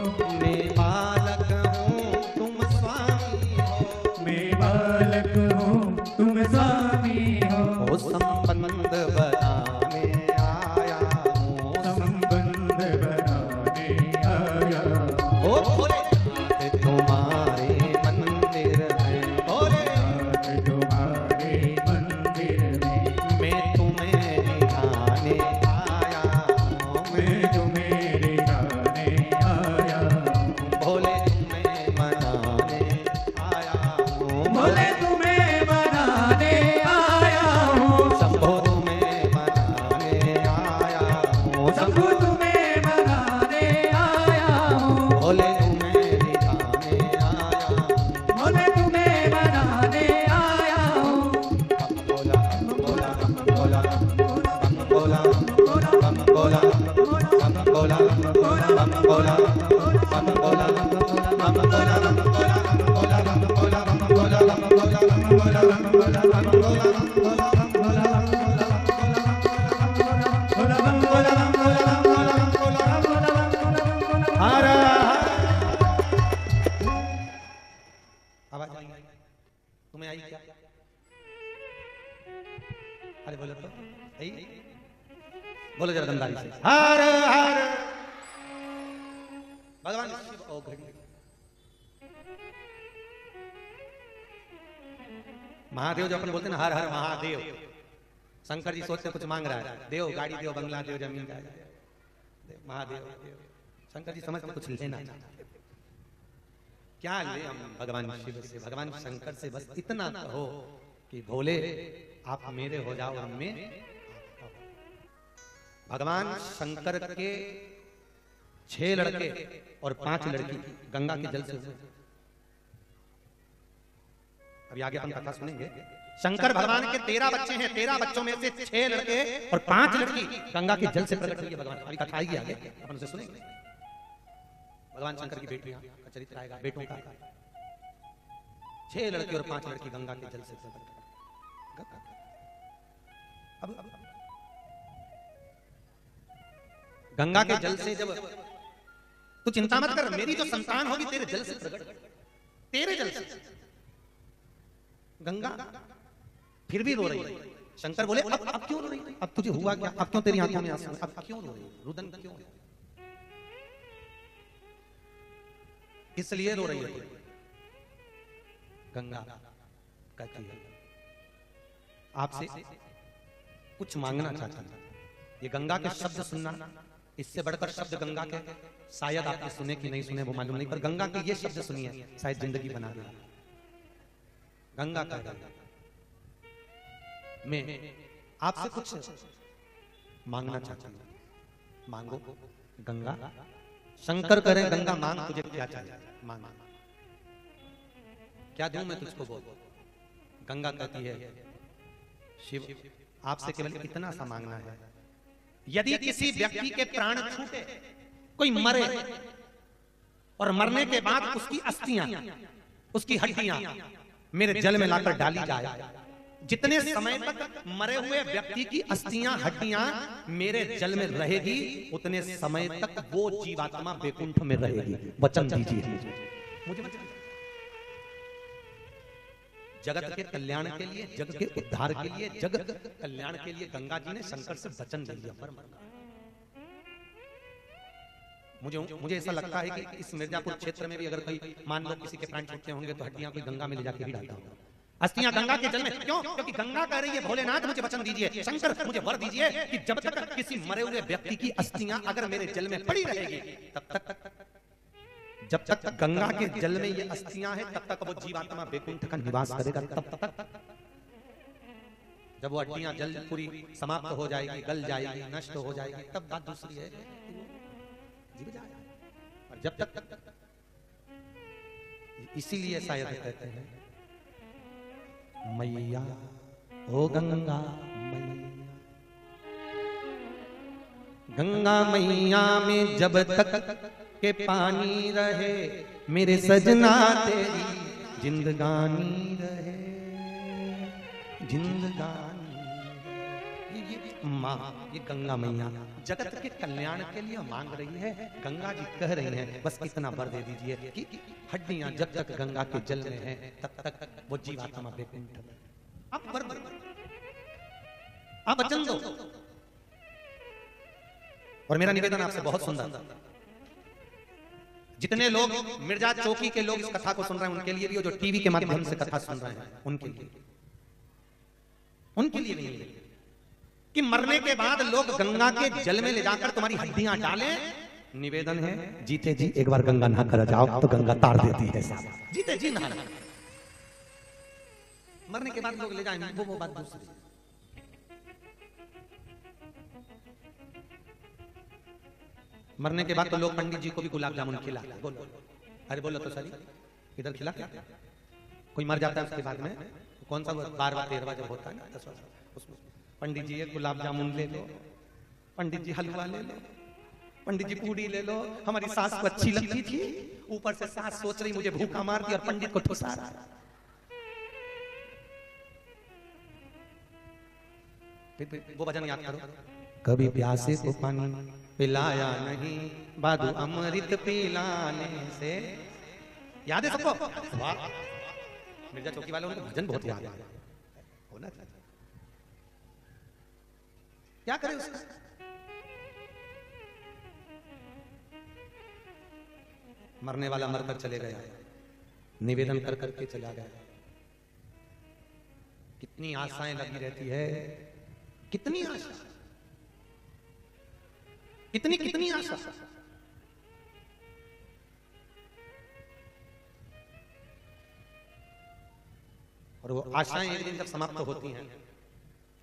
मैं बालक हूँ तुम स्वामी हो, मैं बालक हूँ तुम स्वामी हो। ओ संबंध बनाने आया हूँ, संबंध बनाने आया हूँ। ओ भोलेनाथ तुम्हारे मंदिर में, भोलेनाथ नाथ तुम्हारे मंदिर में, मैं तुम्हें रिझाने आया हूँ, मैं तुम्हें रिझाने आया हूँ। भोले तुम्हें मनाने आया हूँ, भोले तुम्हें मनाने आया हूँ। शंभो तुम्हें मनाने आया हूँ, शंभु तुम्हें मनाने आया हूँ। भोले तुम्हें रिझाने आया हूँ। भोले तुम्हें मनाने आया हूँ। बम बोला बम बोला बम बोला बम बोला बम बोला बम बोला बम बोला बम बोला बम बोला बम बोला बम बोला बम बोला बम बोला बम बोला बम बोला बम बोला बम बोला बम बोला बम बोला भोला बम भोला बम भोला बम भोला बम भोला बम भोला बम भोला बम। हर आवाज आई तुम्हें आई क्या? अरे बोलो तो आई, बोलो जरा दमदारी से हर हर भगवान शिव। ओ घड़ी महादेव जो अपन बोलते हैं ना, हर हर महादेव। शंकर जी सोचते कुछ मांग रहा है, देव गाड़ी देव बंगला देव जमीन का महादेव देव। शंकर जी समझते कुछ लेना चाहते, क्या ले हम भगवान शिव से, भगवान शंकर से बस इतना कहो कि भोले आप मेरे हो जाओ और मैं आपका हो। भगवान शंकर के 6 लड़के और 5 लड़की गंगा के जल से हुए। अभी आगे हम कथा सुनेंगे। शंकर भगवान के 13 बच्चे हैं, 13 बच्चों में से 6 लड़के और 5 लड़की गंगा के जल से प्रकट हुई है। भगवान अभी कथा आएगी आगे, अपन उसे सुनेंगे। भगवान शंकर की बेटियां का चरित्र आएगा, बेटों का। 6 लड़के और 5 लड़की गंगा के जल से प्रकट। अब गंगा के जल से जब तू चिंता मत कर, मेरी जो संतान होगी तेरे जल से प्रकट, तेरे जल से। गंगा फिर भी रो रही है। शंकर बोले अब क्यों रो रही है? अब तुझे हुआ क्या? अब क्यों तेरी आंखों में आंसू? अब क्यों रो रही है? रुदन क्यों है? किस लिए रो रही है? गंगा कहती है आपसे कुछ मांगना चाहता हूं। ये गंगा के शब्द सुनना, इससे बढ़कर शब्द गंगा के शायद आपने सुने कि नहीं सुने वो मालूम नहीं, पर गंगा के ये शब्द सुनिए, शायद जिंदगी बना दे। गंगा कह रही है मैं आपसे कुछ मांगना चाहता हूं। मांगो गंगा। शंकर करें गंगा मांग, तुझे क्या चाहिए मांग, क्या दूं मैं तुझको बोल। गंगा कहती है शिव आपसे केवल इतना सा मांगना है यदि किसी व्यक्ति के प्राण छूटे, कोई मरे और मरने के बाद उसकी अस्थियां, उसकी हड्डियां मेरे जल में लाकर डाली जाए, जितने समय तक मरे हुए व्यक्ति की अस्थियां हड्डियां मेरे जल में रहेगी, उतने समय तक वो जीवात्मा वैकुंठ में रहेगी। वचन दीजिए मुझे। जगत के कल्याण के लिए, जग के उद्धार के लिए, जगत कल्याण के लिए गंगा जी ने शंकर से वचन दे दिया। मुझे ऐसा लगता है कि इस मिर्जापुर क्षेत्र में भी अगर कोई मान लो किसी के प्राण छूटते होंगे तो हड्डियां कोई गंगा में ले जाके ही डालता होगा, अस्थियां गंगा के जल में। क्यों? क्योंकि गंगा कह रही है भोलेनाथ मुझे वचन दीजिए, शंकर मुझे वर दीजिए कि जब तक किसी मरे हुए व्यक्ति की अस्थियां अगर मेरे जल में पड़ी रहेगी, तब तक, जब तक गंगा के जल में ये अस्थियां हैं, तब तक वो जीवात्मा वैकुंठ का निवास करेगा। तब तक जब वो हड्डियां जल पूरी समाप्त हो जाएगी, गल जाएगी, नष्ट हो जाएगी, तब बात दूसरी है, जीव जाएगा। और जब तक, इसीलिए शायद कहते हैं मैया ओ गंगा मैया, गंगा मैया में जब तक के पानी रहे, मेरे सजना तेरी जिंदगानी रहे, जिंदगानी। माँ, ये गंगा मैया जगत के कल्याण के लिए मांग रही है। गंगा जी कह रही हैं बस इतना वर दे दीजिए कि हड्डियां जब तक गंगा के जल में हैं, तब तक वो जीवात्मा वैकुंठ में। अब वर दो, अब वचन दो। और मेरा निवेदन आपसे बहुत सुंदर, जितने लोग मिर्जा चौकी के लोग इस कथा को सुन रहे हैं उनके लिए भी, जो टीवी के माध्यम से कथा सुन रहे हैं उनके लिए नहीं, कि मरने के बाद लोग गंगा के जल में ले जाकर तुम्हारी हड्डियां डालें। निवेदन है जीते जी एक बार गंगा नहा कर जाओ तो गंगा तार देती है। जीते जी नहा, मरने के बाद लोग ले जाएंगे वो बात दूसरी। मरने के बाद तो लोग पंडित जी को भी गुलाब जामुन खिलाते। बोलो, अरे बोलो तो सही, इधर खिला क्या? कोई मर जाता है उसके बाद में कौन सा 12वां 13वां जब होता है ना 10वां, उसमें पंडित जी एक गुलाब जामुन ले लो, पंडित जी हलवा ले लो, पंडित जी पूड़ी ले लो। हमारी सास को अच्छी लगती थी, ऊपर से सास सोच रही मुझे भूखा मार दिया और पंडित को ठुसा रहा। वो भजन याद करो, कभी प्यासे को पानी पिलाया नहीं, बादू अमृत पिलाने से। याद है सबको? वाह, मिर्जा चौकी वाले उनको भजन बहुत याद है, होना चाहिए। क्या करें उसका? मरने वाला मरकर चले गया, निवेदन कर करके चला गया। कितनी आशाएं लगी रहती है, कितनी आशा, कितनी आशा। और वो आशाएं एक दिन जब समाप्त होती हैं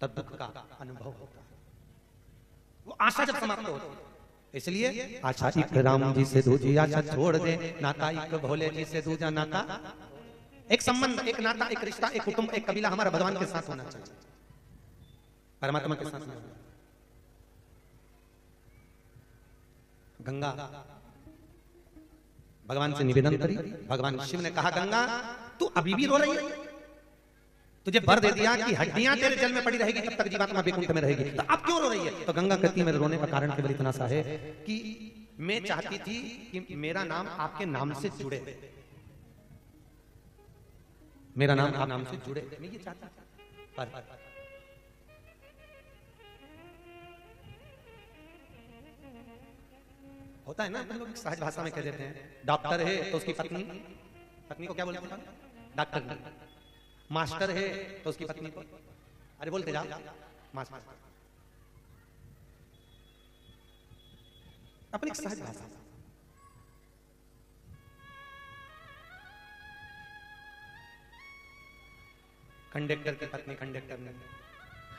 तब दुख का अनुभव होता है। वो आशा जब समाप्त होती है, इसलिए आशा एक राम जी से दूजी आशा छोड़ दे, नाता एक भोले जी से दूजा नाता। एक संबंध, एक नाता, एक रिश्ता, एक कुटुंब, एक कबीला हमारा भगवान के साथ होना चाहिए, परमात्मा के साथ नहीं। गंगा भगवान से निवेदन करी, भगवान शिव ने कहा गंगा तू अभी भी रो रही है, तुझे वर दे दिया कि हड्डियां तेरे जल में पड़ी रहेगी जब तक जीवात्मा वैकुंठ में रहेगी, तो अब क्यों रो रही है? तो गंगा कहती है मेरे रोने का कारण केवल इतना सा है कि मैं चाहती थी कि मेरा नाम आपके नाम से जुड़े, मेरा नाम आपके नाम से जुड़े, मैं ये चाहता था। पर होता है ना, हम लोग सहज भाषा में कह देते हैं डॉक्टर है तो उसकी पत्नी को क्या बोलते हैं? डॉक्टर। मास्टर है तो उसकी पत्नी को, अरे बोलते जाओ मास्टर, अपनी सहज भाषा। कंडक्टर की पत्नी कंडक्टर ने।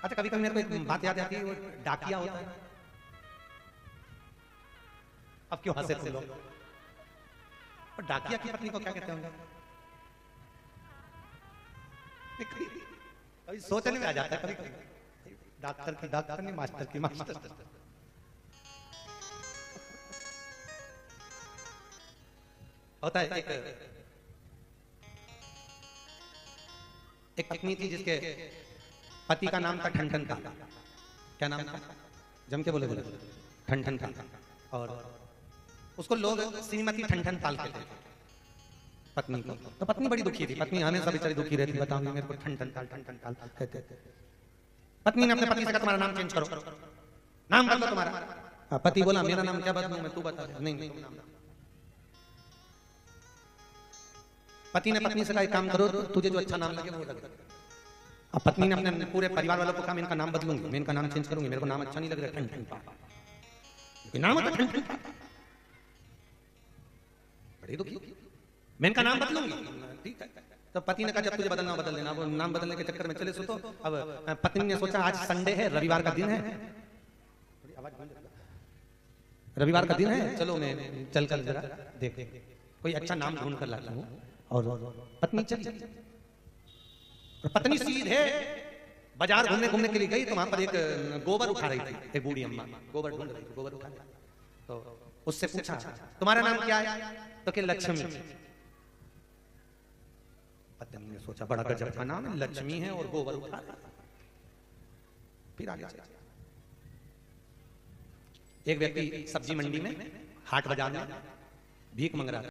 अच्छा, कभी कभी मेरे को एक बात याद आती है, वो डाकिया होता है। अब क्यों हंसे तुम लोग? और डाकिया की पत्नी को क्या कहते होंगे? कभी सोचने में आ जाता है, कभी कभी डॉक्टर की डॉक्टर नहीं, मास्टर की मास्टर। होता है एक पत्नी थी जिसके पति का नाम था ठनठन था। क्या नाम था? जम के बोले ठनठन था। और उसको लोग श्रीमती ठनठन पाल कहते थे पत्नी को। तो पत्नी बड़ी दुखी थी, पत्नी हमेशा बेचारी दुखी रहती, बताऊंगी मेरे को ठनठन ताल कहते थे। पत्नी ने अपने पति से कहा तुम्हारा नाम चेंज करो, नाम बदलो तुम्हारा। पति बोला मेरा नाम क्या बदलूं मैं, तू बता दे। नहीं तुम नाम। पति ने पत्नी से कहा एक काम करो, तुझे जो अच्छा नाम लगे वो रख। अब पत्नी ने अपने पूरे परिवार वालों को कहा मैं इनका नाम बदलूंगी, मैं इनका नाम चेंज करूंगी, मेरे को नाम अच्छा नहीं लग रहा ठनठन नाम होता ठनठन। बड़ी दुखी, मैं इनका नाम बदलूंगी। ठीक है। तो पति ने कहा जब तुझे बदलना बदल देना। वो नाम बदलने के चक्कर में चले सो। तो अब पत्नी ने सोचा आज संडे है, रविवार का दिन है, रविवार का दिन है, चलो मैं चल कर जरा देख कोई अच्छा नाम ढूंढ कर लाता हूँ। और पत्नी चली। और पत्नी सीधे बाजार घूमने के लिए गई। तो वहां पर एक गोबर उठा रही थी, एक बूढ़ी अम्मा गोबर ढूंढ रही थी, गोबर उठा रही। तो उससे पूछा तुम्हारा नाम क्या है? तो कि लक्ष्मी। पत्नी ने सोचा बड़ा गजब का नाम है, लक्ष्मी है और गोबर उठा रही। फिर आगे चला। एक व्यक्ति सब्जी मंडी में, हाट बाजार में भीख मंग रहा था।